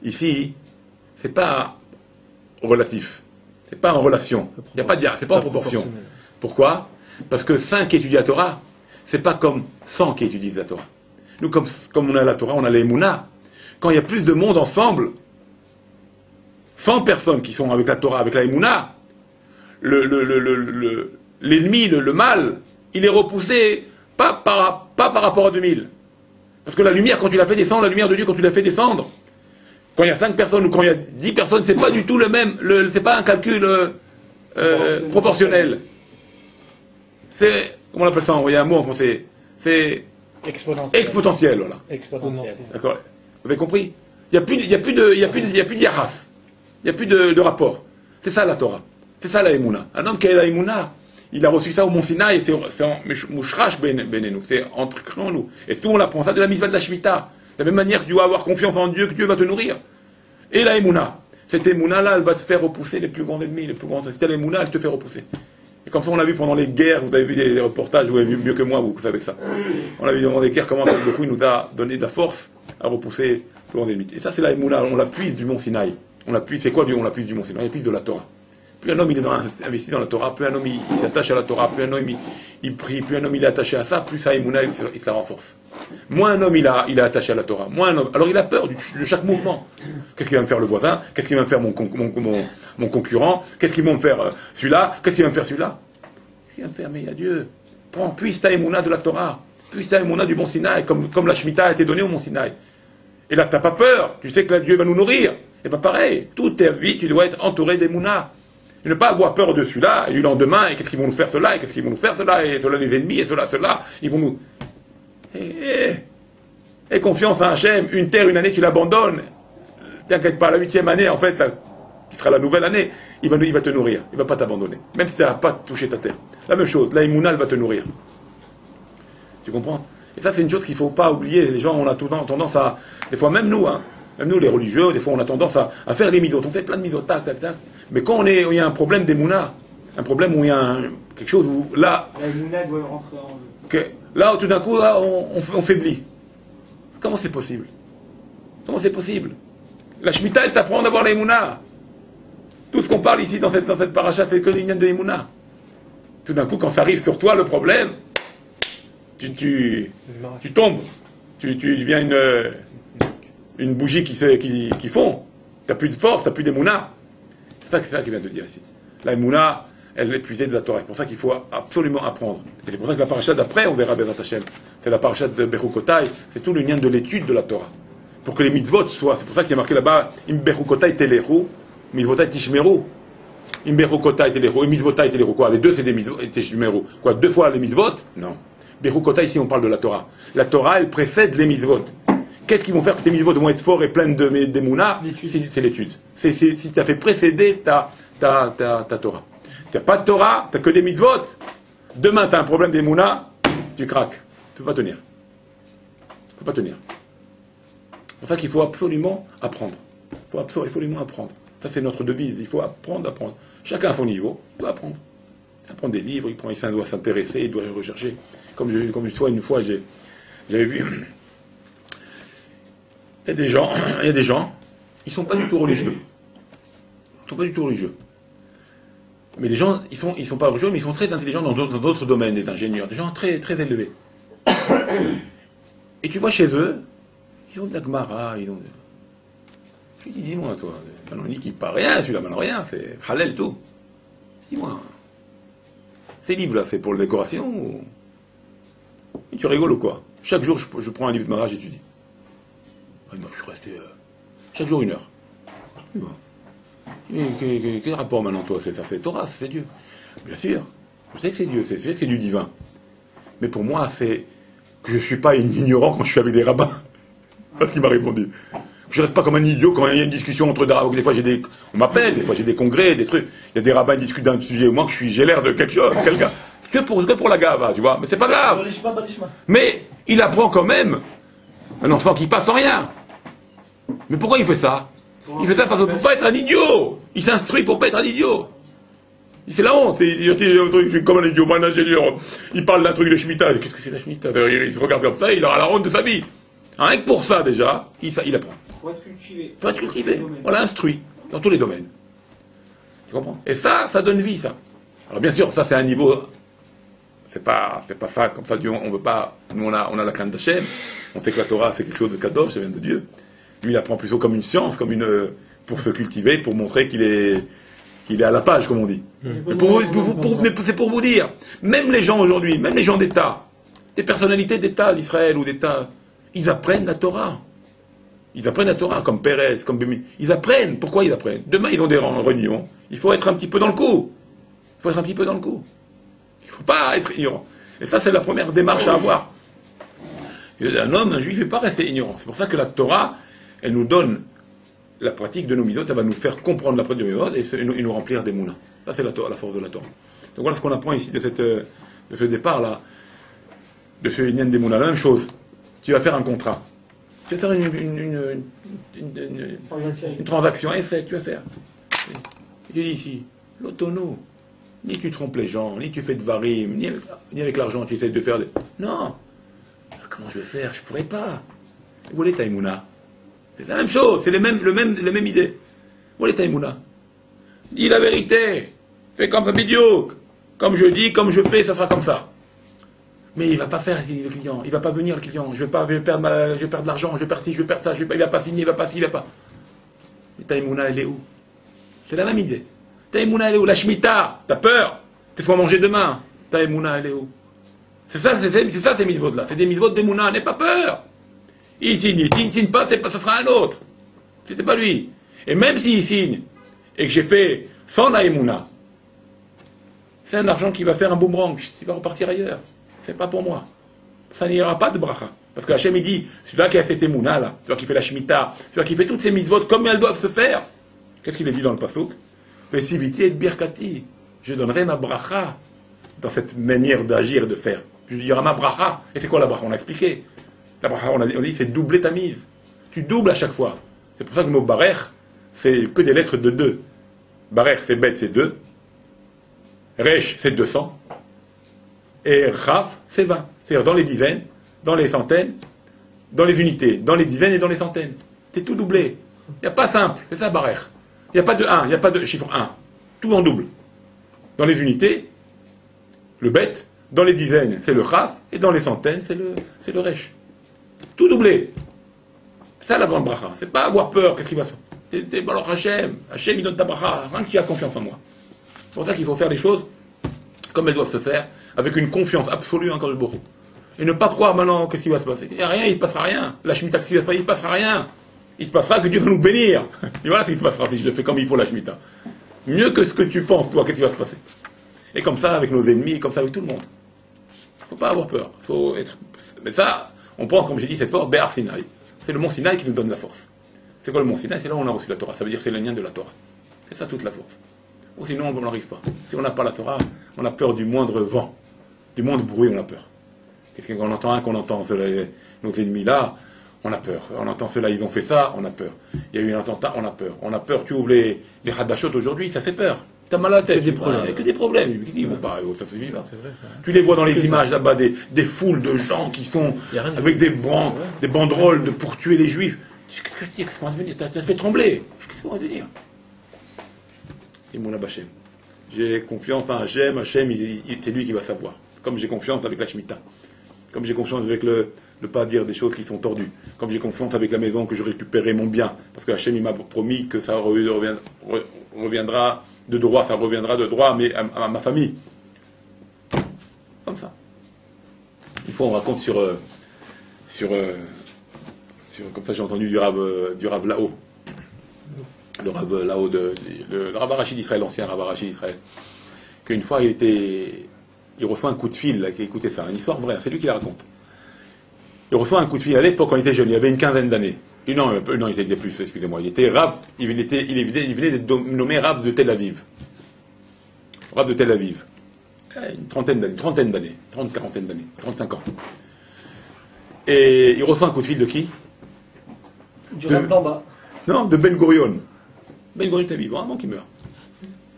Ici, c'est pas relatif. C'est pas en relation. Il n'y a pas de diar, c'est pas en proportion. Pourquoi? Parce que 5 qui étudient la Torah, c'est pas comme 100 qui étudient la Torah. Nous, comme on a la Torah, on a les Emouna. Quand il y a plus de monde ensemble, 100 personnes qui sont avec la Torah, avec la Emouna, l'ennemi, le mal, il est repoussé pas par rapport à 2000. Parce que la lumière, quand tu la fais descendre, la lumière de Dieu, quand tu la fais descendre, quand il y a 5 personnes ou quand il y a 10 personnes, c'est pas du tout le même, c'est pas un calcul proportionnel. C'est, comment on appelle ça? Il y a un mot en français. C'est exponentiel, voilà. Exponentiel. D'accord. Vous avez compris? Il n'y a plus de yaras. Il n'y a plus de rapport. C'est ça la Torah. C'est ça la Emouna. Un homme qui a la Emouna, il a reçu ça au Mont Sinaï, c'est en mouchrash benenu, c'est entre nous. Et tout on apprend ça de la mitzvah de la Shemitah. De la même manière que tu dois avoir confiance en Dieu, que Dieu va te nourrir. Et la Emouna. Cette Emouna-là, elle va te faire repousser les plus grands ennemis, les plus grands. Si tu as la Emouna, elle te fait repousser. Et comme ça, on l'a vu pendant les guerres, vous avez vu des reportages, vous avez vu mieux que moi, vous savez ça. On a vu pendant les guerres comment beaucoup il nous a donné de la force à repousser les plus grands ennemis. Et ça, c'est la Emouna, on la puise du Mont Sinaï. On la puise, c'est quoi Dieu? On la puise du Mont Sinaï, on la puise de la Torah. Plus un homme il est investi dans la Torah, plus un homme il s'attache à la Torah, plus un homme il prie, plus un homme il est attaché à ça, plus sa Emouna il se la renforce. Moins un homme il est attaché à la Torah, moins un homme. Alors il a peur de chaque mouvement. Qu'est-ce qu'il va me faire le voisin? Qu'est-ce qu'il va me faire mon concurrent? Qu'est-ce qu'il va me faire celui-là? Qu'est-ce qu'il va me faire celui-là? Qu'est-ce qu'il va me faire? Mais il y a Dieu. Prends, puise ta Emouna de la Torah, puise ta Emouna du Mont Sinaï, comme la Shemitah a été donnée au Mont Sinaï. Et là t'as pas peur, tu sais que là Dieu va nous nourrir. Et pas pareil, toute ta vie tu dois être entouré d'Emouna. Et ne pas avoir peur de celui-là, et du lendemain, et qu'est-ce qu'ils vont nous faire cela, et qu'est-ce qu'ils vont nous faire cela, et cela les ennemis, et cela, ils vont nous... Et confiance en Hachem, une terre, une année, tu l'abandonnes. T'inquiète pas, la 8e année, en fait, qui sera la nouvelle année, il va te nourrir, il va pas t'abandonner. Même si ça n'a pas touché ta terre. La même chose, la Emouna, elle va te nourrir. Tu comprends? Et ça, c'est une chose qu'il ne faut pas oublier. Les gens, on a tendance à... Des fois, même nous, les religieux, des fois, on a tendance à faire les misotes. On fait plein de misotes, tac. Mais quand il y a un problème d'Emouna, un problème où il y a quelque chose où, là... La Emouna doit rentrer en... Là, tout d'un coup, là, on faiblit. Comment c'est possible? Comment c'est possible? La Shemitah, elle t'apprend d'avoir la Emouna. Tout ce qu'on parle ici dans cette paracha, c'est que l'ignan de Emouna. Tout d'un coup, quand ça arrive sur toi, le problème, tu tombes. Tu deviens une bougie qui fond. Tu n'as plus de force, tu n'as plus d'émouna. C'est ça qu'il vient te dire ici. La émouna, elle est puisée de la Torah. C'est pour ça qu'il faut absolument apprendre. Et c'est pour ça que la paracha d'après, on verra Bezrat Hashem. C'est la paracha de Bechukotai. C'est tout le lien de l'étude de la Torah. Pour que les mitzvot soient. C'est pour ça qu'il y a marqué là-bas Im Bechukotai Telechu, mitzvotai Tishmeru. Im Bechukotai Telechu, et mitzvotai Telechu. Quoi? Les deux, c'est des mitzvot et Tishmeru. Quoi? Deux fois les mitzvot? Non. Bechukotai, ici, on parle de la Torah. La Torah, elle précède les mitzvot. Qu'est-ce qu'ils vont faire que tes mitzvot vont être forts et pleines d'émouna? C'est l'étude. Si tu as fait précéder ta Torah. Tu n'as pas de Torah, tu n'as que des mitzvot. Demain, tu as un problème d'émouna, tu craques. Tu ne peux pas tenir. Tu ne peux pas tenir. C'est pour ça qu'il faut absolument apprendre. Il faut absolument apprendre. Ça, c'est notre devise. Il faut apprendre. Chacun à son niveau doit apprendre. Apprendre des livres, il doit s'intéresser, il doit rechercher. Comme une fois, j'avais vu... Il y a des gens, ils ne sont pas du tout religieux. Ils ne sont pas du tout religieux. Mais les gens, ils sont pas religieux, mais ils sont très intelligents dans d'autres domaines, des ingénieurs, des gens très, très élevés. Et tu vois chez eux, ils ont de la Gemara, ils ont... Je lui dis, dis-moi, toi, Canonique, il parle rien, celui-là, maintenant rien, c'est halal tout. Dis-moi, ces livres-là, c'est pour la décoration ou... Et tu rigoles ou quoi? Chaque jour, je prends un livre de Gemara, j'étudie. Moi, je suis resté chaque jour 1 heure. Bon. Quel rapport maintenant, toi? C'est Torah, c'est Dieu. Bien sûr, je sais que c'est Dieu, c'est du divin. Mais pour moi, c'est que je ne suis pas ignorant quand je suis avec des rabbins. Parce qu'il m'a répondu. Je ne reste pas comme un idiot quand il y a une discussion entre des rabbins. Des fois, on m'appelle, des fois j'ai des congrès, des trucs. Il y a des rabbins qui discutent d'un sujet. Moi, j'ai l'air de quelque chose, quelqu'un. Que pour la gava, tu vois. Mais c'est pas grave. Mais il apprend quand même un enfant qui passe sans rien. Mais pourquoi il fait ça? Il fait ça parce que pour pas être un idiot. Il s'instruit pour pas être un idiot. C'est la honte. C'est comme un idiot, un ingénieur. Il parle d'un truc de Shemitah. Qu'est-ce que c'est la Shemitah? Il se regarde comme ça, il aura la honte de sa vie. Rien que pour ça, déjà, il apprend. Faut être cultivé. Faut être cultivé. Voilà, instruit. Dans tous les domaines. Tu comprends? Et ça donne vie, ça. Alors bien sûr, ça c'est un niveau... C'est pas ça, comme ça, Dieu, on veut pas... Nous, on a la crainte d'Hachem. On sait que la Torah, c'est quelque chose de kadosh, ça vient de Dieu. Lui, il apprend plutôt comme une science, pour se cultiver, pour montrer qu'il est à la page, comme on dit. Mais c'est pour vous dire, même les gens aujourd'hui, même les gens d'État, des personnalités d'État d'Israël ou d'État, ils apprennent la Torah. Ils apprennent la Torah, comme Pérez, comme Bémi. Ils apprennent. Pourquoi ils apprennent? Demain, ils ont des réunions. Il faut être un petit peu dans le coup. Il ne faut pas être ignorant. Et ça, c'est la première démarche à avoir. Un juif, ne peut pas rester ignorant. C'est pour ça que la Torah, elle nous donne la pratique de nos midot, elle va nous faire comprendre la pratique de nos midot et nous remplir des moulins. Ça, c'est la force de la Torah. Donc voilà ce qu'on apprend ici de ce départ-là, de ce Inyan des moulins. La même chose, tu vas faire un contrat. Tu vas faire une transaction, tu vas faire. Je dis ici, l'autono. Ni tu trompes les gens, ni tu fais de varim, ni avec l'argent tu essaies de faire des... Non. Comment je vais faire? Je ne pourrais pas. Où est Taïmouna? C'est la même chose, c'est la même idée. Où est Taïmouna? Dis la vérité. Fais comme un bidiouk. Comme je dis, comme je fais, ça sera comme ça. Mais il ne va pas faire le client. Il ne va pas venir le client. Je vais perdre de l'argent, je vais perdre ci, je vais perdre ça, il ne va pas signer, il ne va pas ci, il ne va pas. Mais Taïmouna, elle est où? C'est la même idée. Taïmouna, elle est où? La Shemitah, t'as peur? Qu'est-ce qu'on va manger demain? Taïmouna, elle est où? C'est ça ces mitzvot-là. C'est des mitzvot d'Emouna, n'aie pas peur. Il signe pas, ça sera un autre. C'était pas lui. Et même s'il signe, et que j'ai fait sans la Emouna, c'est un argent qui va faire un boomerang, il va repartir ailleurs. C'est pas pour moi. Ça n'ira pas de bracha. Parce que Hachem, il dit, celui-là qui a cette Emouna, là, celui-là qui fait la Shemitah, celui-là qui fait toutes ces mitzvot comme elles doivent se faire. Qu'est-ce qu'il a dit dans le pasuk? Vesiviti et birkati. Je donnerai ma bracha dans cette manière d'agir et de faire. Il y aura ma bracha. Et c'est quoi la bracha? On a expliqué. La bracha, on a dit, c'est doubler ta mise. Tu doubles à chaque fois. C'est pour ça que le mot barech, c'est que des lettres de 2. Barech, c'est bête, c'est 2. Resh, c'est 200. Et Raf, c'est 20. C'est-à-dire dans les dizaines, dans les centaines, dans les unités, dans les dizaines et dans les centaines. C'est tout doublé. Il n'y a pas simple. C'est ça, barech. Il n'y a pas de 1, il n'y a pas de chiffre 1. Tout en double. Dans les unités, le bête, dans les dizaines, c'est le Chaf, et dans les centaines, c'est le Resh. Tout doublé. C'est ça la grande bracha. C'est pas avoir peur, qu'est-ce qu'il va se faire. T'es Baruch Hashem. Hashem, il donne ta bracha. Rien que tu as confiance en moi. C'est pour ça qu'il faut faire les choses comme elles doivent se faire, avec une confiance absolue en Kadosh Baruch Hu. Et ne pas croire maintenant qu'est-ce qui va se passer. Il n'y a rien, il ne se passera rien. La Shemitah, qu'est-ce qui va se passer? Il ne se passera rien. Il se passera que Dieu va nous bénir. Et voilà ce qui se passera si je le fais comme il faut la Shemitah. Mieux que ce que tu penses, toi, qu'est-ce qui va se passer. Et comme ça, avec nos ennemis, comme ça, avec tout le monde. Il ne faut pas avoir peur. Faut être... Mais ça, on pense, comme j'ai dit cette fois, Béar Sinaï. C'est le mont Sinaï qui nous donne la force. C'est quoi le mont Sinaï? C'est là où on a reçu la Torah. Ça veut dire que c'est le lien de la Torah. C'est ça toute la force. Ou sinon, on n'arrive pas. Si on n'a pas la Torah, on a peur du moindre vent, du moindre bruit, on a peur. Qu'est-ce qu'on entend qu'on entend nos ennemis là, on a peur. On entend ceux-là, ils ont fait ça, on a peur. Il y a eu un attentat, on a peur. On a peur, tu ouvres les Hadashot aujourd'hui, ça fait peur. T'as mal à la tête. Que des problèmes. Ils vont pas, ça suffit pas. C'est vrai, ça. Tu les vois dans les images là-bas, des foules de gens qui sont avec des banderoles pour tuer les juifs. Qu'est-ce que c'est? Qu'est-ce qu'on va devenir? T'as fait trembler. Qu'est-ce qu'on va devenir? Et mon Abba Hashem. J'ai confiance en Hashem. Hashem, c'est lui qui va savoir. Comme j'ai confiance avec la Shemitah. Comme j'ai confiance avec le pas dire des choses qui sont tordues. Comme j'ai confiance avec la maison que je récupérerai mon bien. Parce que Hashem, il m'a promis que ça reviendra de droit. Ça reviendra de droit à ma famille. Comme ça. Une fois, on raconte sur comme ça, j'ai entendu du Rav là-haut. Le Rav là-haut, le Rav Arashi d'Israël, l'ancien Rav Arashi d'Israël, qu'une fois il reçoit un coup de fil, là, qui écoutait ça, une histoire vraie, c'est lui qui la raconte. Il reçoit un coup de fil à l'époque quand il était jeune, il avait une quinzaine d'années. Non, il était plus, excusez-moi, il était Rav, il venait d'être nommé Rav de Tel Aviv. Rav de Tel Aviv. Une trentaine d'années, 35 ans. Et il reçoit un coup de fil de qui? Du Rav d'en bas. Non, de Ben Gurion. Ben Gurion était vivant avant qu'il meure.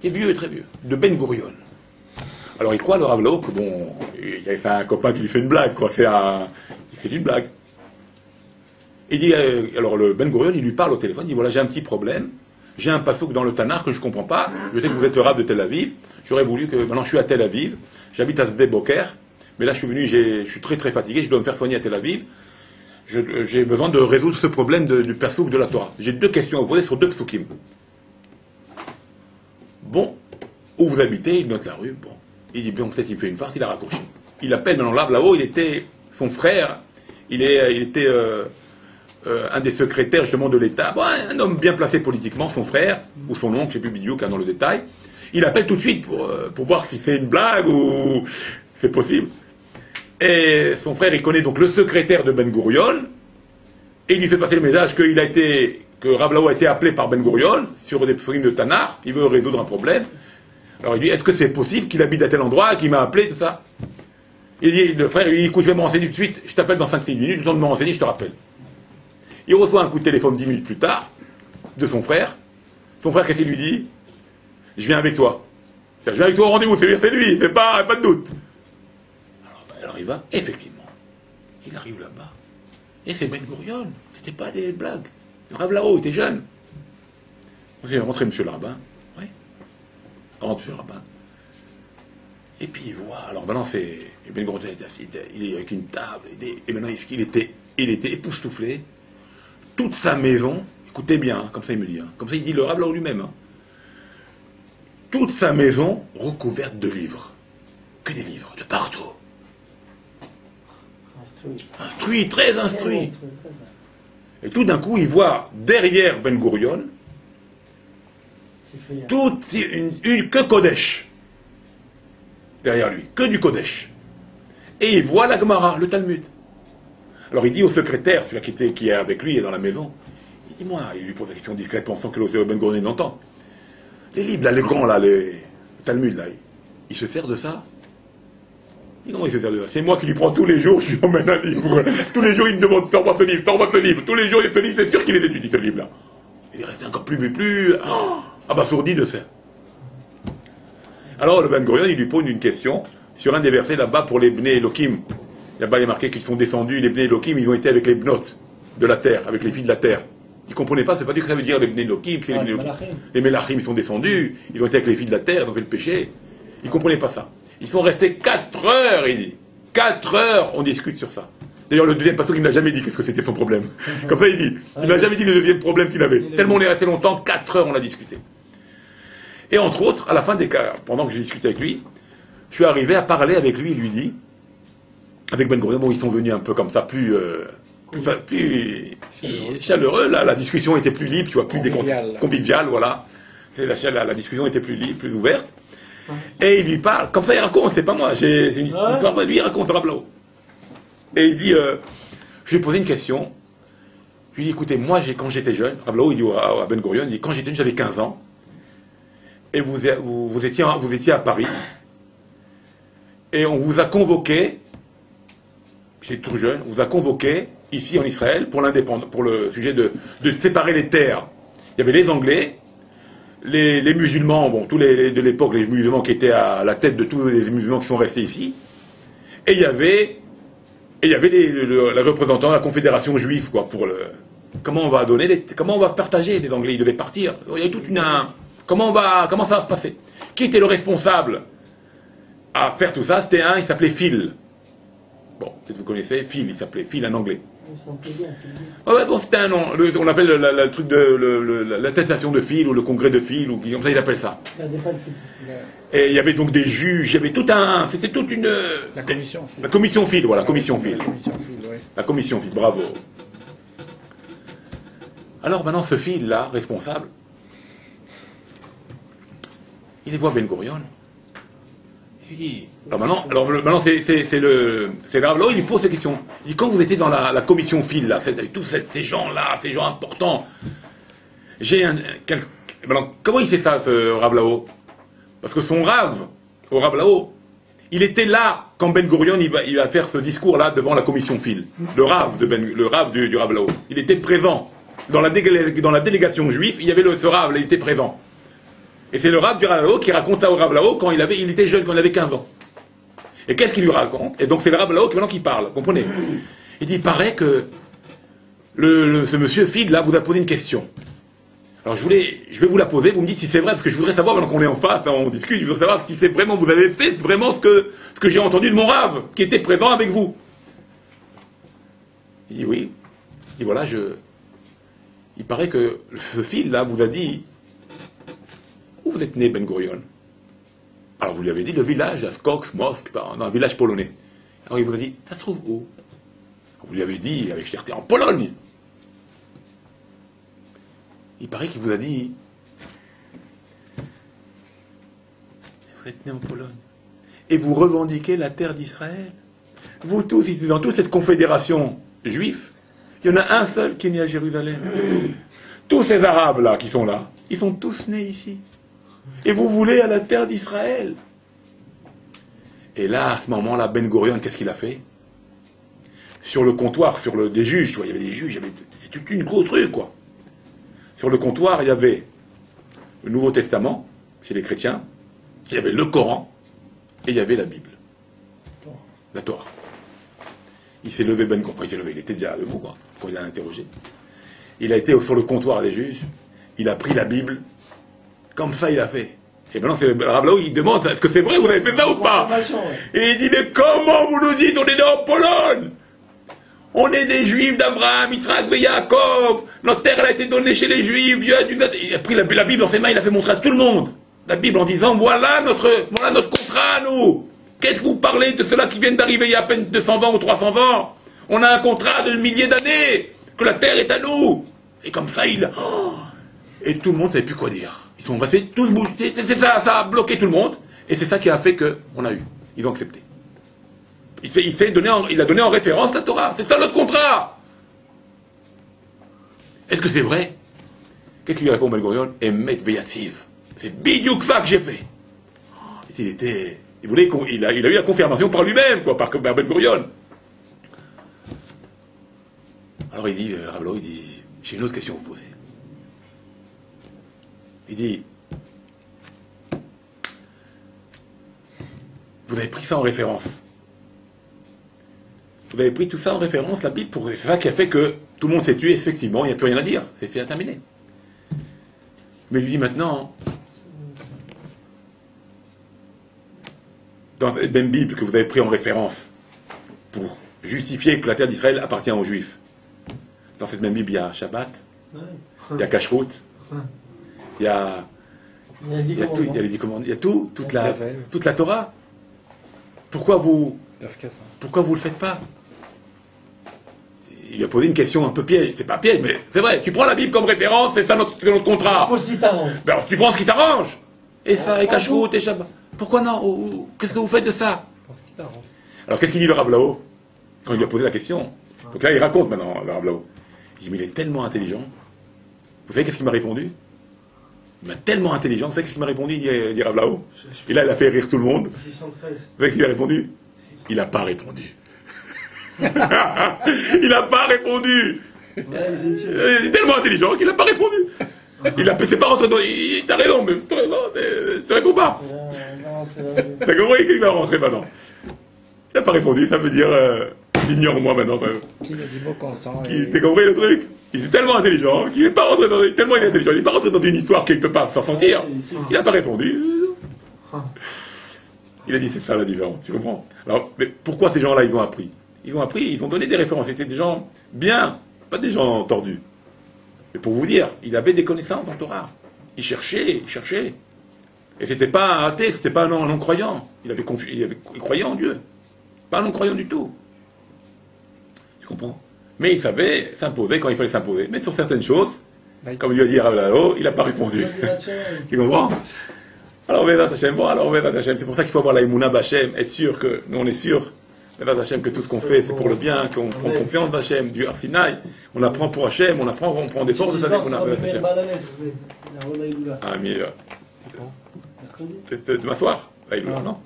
Il est vieux et très vieux. De Ben Gurion. Alors il croit le Rav là-haut que bon, il avait fait un copain qui lui fait une blague, quoi. C'est une blague. Il dit, alors le Ben Gurion, il lui parle au téléphone, il dit voilà, j'ai un petit problème, j'ai un passouk dans le Tanar que je comprends pas, je sais que vous êtes le Rav de Tel Aviv, j'aurais voulu que, maintenant je suis à Tel Aviv, j'habite à Sde Boker, mais là je suis venu, je suis très très fatigué, je dois me faire soigner à Tel Aviv, j'ai besoin de résoudre ce problème du passouk de la Torah. J'ai 2 questions à vous poser sur 2 psukim. Bon, où vous habitez, il note la rue, bon. Il dit, bon, peut-être qu'il fait une farce, il a raccourci. Il appelle maintenant là-haut, il était son frère, il était un des secrétaires justement de l'État, bon, un homme bien placé politiquement, son frère, ou son oncle, je ne sais plus Bidiouk, dans le détail. Il appelle tout de suite pour voir si c'est une blague ou c'est possible. Et son frère, il connaît donc le secrétaire de Ben Gurion, et il lui fait passer le message que Rav Lao a été appelé par Ben Gurion sur des psukim de Tanar, il veut résoudre un problème. Alors il dit, est-ce que c'est possible qu'il habite à tel endroit, qu'il m'a appelé, tout ça? Il dit, le frère, il dit, écoute, je vais me renseigner tout de suite, je t'appelle dans 5-6 minutes, le temps de me renseigner, je te rappelle. Il reçoit un coup de téléphone 10 minutes plus tard, de son frère. Son frère, qu'est-ce qu'il lui dit? Je viens avec toi. Je viens avec toi au rendez-vous, c'est lui, c'est pas de doute. Alors il va, effectivement. Il arrive là-bas. Et c'est Ben Gurion. C'était pas des blagues. Le Rav là-haut était jeune. On s'est rentré, monsieur le rabbin. Oui. Rentre, monsieur le rabbin. Et puis il voit. Alors maintenant, c'est. Ben Gurion était assis, il est avec une table. Et maintenant, il était époustouflé. Toute sa maison, écoutez bien, hein, comme ça il me dit. Hein, comme ça il dit le Rav là-haut lui-même. Hein, toute sa maison recouverte de livres. Que des livres, de partout. Instruit, très instruit. Et tout d'un coup, il voit derrière Ben Gurion que Kodesh. Derrière lui, que du Kodesh. Et il voit la Gemara, le Talmud. Alors il dit au secrétaire, celui qui est avec lui et dans la maison, il dit, moi, il lui pose la question discrètement sans que le Ben Gurion l'entende. Les livres, là, les grands, là, le Talmud, là, il se sert de ça? Comment il se sert de ça? C'est moi qui lui prends tous les jours, je lui emmène un livre. Tous les jours, il me demande, sors-moi ce livre. Tous les jours, il y a ce livre, c'est sûr qu'il les étudie, ce livre-là. Il est resté encore plus abasourdi de ça. Alors, le Ben Gurion, il lui pose une question sur un des versets là-bas pour les Bnei Elohim. Là-bas, il est marqué qu'ils sont descendus, les Bnei Elohim, ils ont été avec les Bnot de la terre, avec les filles de la terre. Ils ne comprenaient pas, c'est pas dire que ça veut dire les Bnei Elohim, c'est les Bnei Elohim. Les Melachim, ils sont descendus, ils ont été avec les filles de la terre, ils ont fait le péché. Ils ne comprenaient pas ça. Ils sont restés 4 heures, il dit. 4 heures, on discute sur ça. D'ailleurs, le deuxième pasteur, il ne m'a jamais dit qu'est-ce que c'était son problème. Comme ça, il dit. Il ne m'a jamais dit le deuxième problème qu'il avait. Tellement on est resté longtemps, 4 heures, on a discuté. Et entre autres, à la fin des cas, pendant que j'ai discuté avec lui, je suis arrivé à parler avec lui, il lui dit, avec Ben Gurion, bon, ils sont venus un peu comme ça, plus chaleureux, là, la discussion était plus libre, tu vois, plus conviviale, voilà. La discussion était plus libre, plus ouverte. Et il lui parle, comme ça il raconte, c'est pas moi, c'est une histoire, lui il raconte Rav Lao. Et il dit, je lui ai posé une question, je lui ai dit, écoutez, moi quand j'étais jeune, Rav Lao, il dit à Ben Gurion, il dit, quand j'étais jeune, j'avais 15 ans, et vous étiez à Paris, et on vous a convoqué, j'étais tout jeune, on vous a convoqué, ici en Israël, pour le sujet de séparer les terres. Il y avait les Anglais, les musulmans, bon, tous de l'époque, les musulmans qui étaient à la tête de tous les musulmans qui sont restés ici, et il y avait les représentants de la Confédération juive, quoi, pour comment on va se partager, les Anglais, ils devaient partir. Il y a toute comment ça va se passer? Qui était le responsable à faire tout ça? C'était il s'appelait Phil. Bon, peut-être vous connaissez, Phil, il s'appelait Phil en anglais. Ouais, bon, c'était un nom. On appelle le truc de l'attestation de Phil ou le congrès de Phil, ou comme ça ils appellent ça. Et il y avait donc des juges, il y avait c'était toute une. La commission Phil. La commission Phil, voilà, commission Phil. La commission Phil, oui. La commission Phil, bravo. Alors maintenant, ce Phil là, responsable, il les voit Ben Gurion. Il dit. Alors maintenant c'est Rav Lao, il lui pose ces questions. Il dit, quand vous étiez dans la commission Phil, là, avec tous ces gens-là, ces gens importants, maintenant, comment il fait ça, ce Rav Lao? Parce que son Rav, au Rav Lao, il était là quand Ben Gurion il va faire ce discours-là devant la commission Phil. Le Rav du Rav Lao. Il était présent. Dans la délégation juive, il y avait ce Rav, là, il était présent. Et c'est le Rav du Rav Lao qui raconte ça au Rav Lao quand il était jeune, quand il avait 15 ans. Et qu'est-ce qu'il lui raconte? Et donc c'est le Rav Lao qui parle, comprenez? Il dit, il paraît que ce monsieur Phil, là, vous a posé une question. Alors je vais vous la poser, vous me dites si c'est vrai, parce que je voudrais savoir, maintenant qu'on est en face, hein, on discute, je voudrais savoir si c'est vraiment, vous avez fait vraiment ce que j'ai entendu de mon Rav, qui était présent avec vous. Il dit oui. Il dit voilà, il paraît que ce Phil, là, vous a dit, où vous êtes né, Ben Gurion? Alors vous lui avez dit le village, à Skoks, Mosk, un village polonais. Alors il vous a dit, ça se trouve où? Vous lui avez dit, avec fierté, en Pologne. Il paraît qu'il vous a dit, vous êtes né en Pologne. Et vous revendiquez la terre d'Israël. Vous tous, ici, dans toute cette confédération juive, il y en a un seul qui est né à Jérusalem. Tous ces Arabes là, qui sont là, ils sont tous nés ici. Et vous voulez à la terre d'Israël. Et là, à ce moment-là, Ben Gurion, qu'est-ce qu'il a fait? Sur le comptoir, des juges, tu vois, il y avait des juges, c'est tout une gros truc, quoi. Sur le comptoir, il y avait le Nouveau Testament, chez les chrétiens, il y avait le Coran, et il y avait la Bible. La Torah. Il s'est levé, Ben Gurion, il était déjà debout, quoi, quand il l'a interrogé. Il a été sur le comptoir des juges, il a pris la Bible, comme ça il a fait. Et maintenant c'est le Rav Lao, il demande, est-ce que c'est vrai, vous avez fait ça ou pas? Et il dit, mais comment vous nous dites, on est né en Pologne? On est des Juifs d'Abraham, Israël et Yaakov, notre terre elle a été donnée chez les Juifs, il a pris la Bible dans ses mains, il a fait montrer à tout le monde la Bible en disant, voilà notre contrat, nous. Qu'est-ce que vous parlez de ceux-là qui viennent d'arriver il y a à peine 200 ans ou 300 ans? On a un contrat de milliers d'années, que la terre est à nous. Et comme ça, et tout le monde ne savait plus quoi dire. Ils sont restés tous bouchés. Ça a bloqué tout le monde. Et c'est ça qui a fait qu'on a eu. Ils ont accepté. Il a donné en référence la Torah. C'est ça notre contrat. Est-ce que c'est vrai? Qu'est-ce qu'il lui répond Ben Gurion? Emet veyatsiv. C'est bidiouk ça que j'ai fait. Il a eu la confirmation par lui-même, quoi, par Ben Gurion. Alors il dit, Rav Lao, il dit, j'ai une autre question à vous poser. Il dit, vous avez pris ça en référence. Vous avez pris tout ça en référence, la Bible, c'est ça qui a fait que tout le monde s'est tué, effectivement, il n'y a plus rien à dire, c'est fait à terminer. Mais il lui dit maintenant, dans cette même Bible que vous avez pris en référence pour justifier que la terre d'Israël appartient aux Juifs. Dans cette même Bible, il y a Shabbat, il y a Kashrut, il y a tout, il y a les 10 commandements, il y a tout, toute la Torah. Pourquoi vous le faites pas? Il lui a posé une question un peu piège. C'est pas piège, mais c'est vrai. Tu prends la Bible comme référence, c'est ça notre contrat. Pose ce qui t'arrange. Ben alors, tu prends ce qui t'arrange. Et ça, et Kashrut, et Shabbat. Pourquoi non? Qu'est-ce que vous faites de ça? Alors qu'est-ce qu'il dit le Rav là-haut quand il lui a posé la question? Donc là, il raconte maintenant, le Rav là-haut. Il dit, mais il est tellement intelligent. Vous savez qu'est-ce qu'il m'a répondu? Il m'a tellement intelligent. Vous savez qu'est-ce qu'il m'a répondu, dit Rav là-haut? Et là, il a fait rire tout le monde. 613. Vous savez ce qu'il a répondu? Il n'a pas répondu. Il n'a pas répondu. Il est tellement intelligent qu'il n'a pas répondu. C'est pas rentré dans... T'as raison, mais je te réponds pas. T'as compris qu'il va rentrer maintenant? Il n'a pas répondu, ça veut dire ignore-moi maintenant. Qui le dit mot consent. T'as compris le truc? Il est tellement intelligent qu'il n'est pas rentré dans... Tellement il est intelligent, il n'est pas rentré dans une histoire qu'il ne peut pas s'en sortir. Il n'a pas répondu. Il a dit c'est ça la différence, tu comprends? Alors, mais pourquoi ces gens-là ils ont appris? Ils ont donné des références, c'était des gens bien, pas des gens tordus. Mais pour vous dire, il avait des connaissances en Torah. Il cherchait. Et c'était pas un athée, c'était pas un non-croyant. Il croyait en Dieu. Pas un non-croyant du tout. Tu comprends? Mais il savait s'imposer quand il fallait s'imposer. Mais sur certaines choses, comme il lui a dit Rav là-haut, il n'a pas répondu. Tu comprends? Alors, c'est pour ça qu'il faut avoir la Emouna B'Hashem, être sûr que, nous on est sûr, que tout ce qu'on fait c'est pour le bien, qu'on prend confiance d'Hashem, du Arsinaï, on apprend pour Hachem, on prend des forces de sa Emouna B'Hashem. Ah, mais. C'est de m'asseoir, là, non?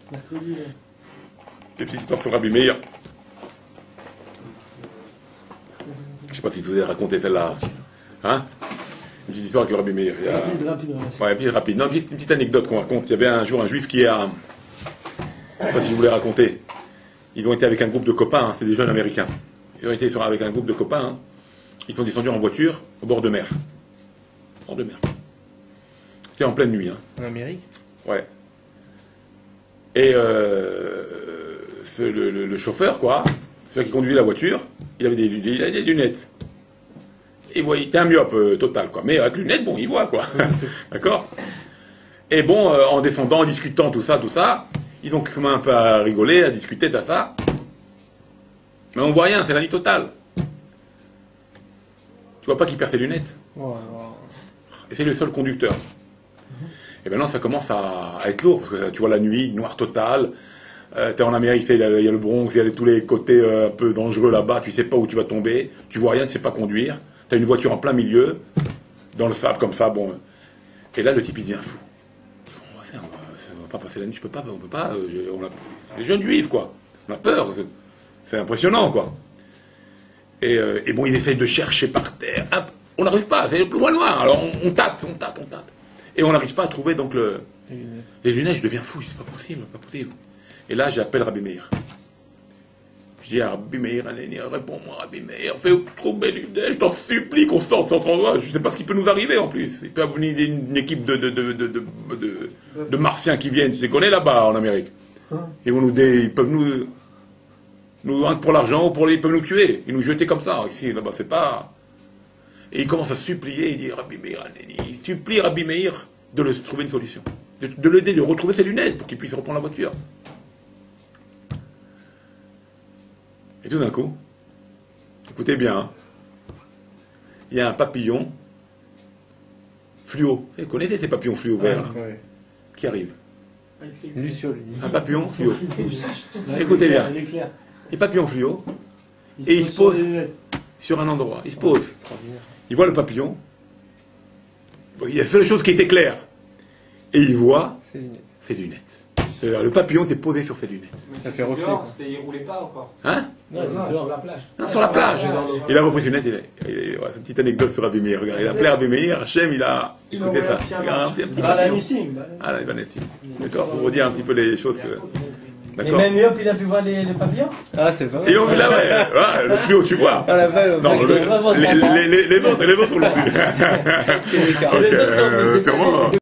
Des petites histoires sur Rabbi Meir. Je ne sais pas si je vous ai raconté celle-là. Hein? Une petite histoire avec Rabbi Meir. Rapide. Non, une petite anecdote qu'on raconte. Il y avait un jour un juif qui a... Je ne sais pas si je voulais raconter. Ils ont été avec un groupe de copains, hein, c'est des jeunes américains. Ils ont été avec un groupe de copains. Hein. Ils sont descendus en voiture au bord de mer. C'était en pleine nuit. Hein. En Amérique? Ouais. Et le chauffeur, quoi, celui qui conduisait la voiture, il avait des lunettes. Et il était un myope total, quoi. Mais avec lunettes, bon, il voit, quoi. D'accord? Et bon, en descendant, en discutant, tout ça, ils ont commencé un peu à rigoler, à discuter de ça. Mais on voit rien, c'est la nuit totale. Tu vois pas qu'il perd ses lunettes? Et c'est le seul conducteur. Et maintenant, ça commence à être lourd, parce que tu vois la nuit, noir total. T'es en Amérique, il y a le Bronx, il y a tous les côtés un peu dangereux là-bas, tu sais pas où tu vas tomber, tu vois rien, tu sais pas conduire. T'as une voiture en plein milieu, dans le sable comme ça, bon. Et là, le type, il devient fou. On va faire, on va pas passer la nuit, on peut pas. C'est des jeunes juifs, quoi. On a peur, c'est impressionnant, quoi. Et bon, il essaye de chercher par terre. On n'arrive pas, c'est loin. Alors on tâte. Et on n'arrive pas à trouver donc les lunettes. Je deviens fou, c'est pas possible. Et là, j'appelle Rabbi Meir. Je dis à Rabbi Meir, réponds-moi, Rabbi Meir, fais trouver les lunettes, je t'en supplie qu'on sorte sans endroit. Je ne sais pas ce qui peut nous arriver en plus. Il peut y avoir une équipe de martiens qui viennent, tu sais qu'on est là-bas en Amérique. Ils peuvent nous pour l'argent, ils peuvent nous tuer, ils nous jeter comme ça. Ici, là-bas, c'est pas. Et il commence à supplier, il dit Rabbi Meir, il supplie Rabbi Meir de trouver une solution, de l'aider, de retrouver ses lunettes pour qu'il puisse reprendre la voiture. Et tout d'un coup, écoutez bien, hein, il y a un papillon fluo. Vous connaissez ces papillons fluo verts qui arrivent? Un papillon fluo. Écoutez bien. Les papillons fluo. Et il se pose sur un endroit. Il se pose. Il voit le papillon. Il y a la seule chose qui était claire. Et il voit ses lunettes. Le papillon s'est posé sur ses lunettes. Ça fait reflet. Il roulait pas encore. Hein? Non, sur la plage. Non, sur la plage. Il a repris ses lunettes. C'est une petite anecdote sur Rabbi Meir. Regarde, il a appelé Rabbi Meir. Hachem, il a écouté ça. Un petit papillon. Ah, il va naître. D'accord? Pour vous dire un petit peu les choses que. Et même Yop, il a pu voir les papillons? Ah, c'est vrai. Et on là, ouais. Le fluo, tu vois. Ah, la vraie, non, les autres, on l'a vu. C'est les autres, mais c'est Comment?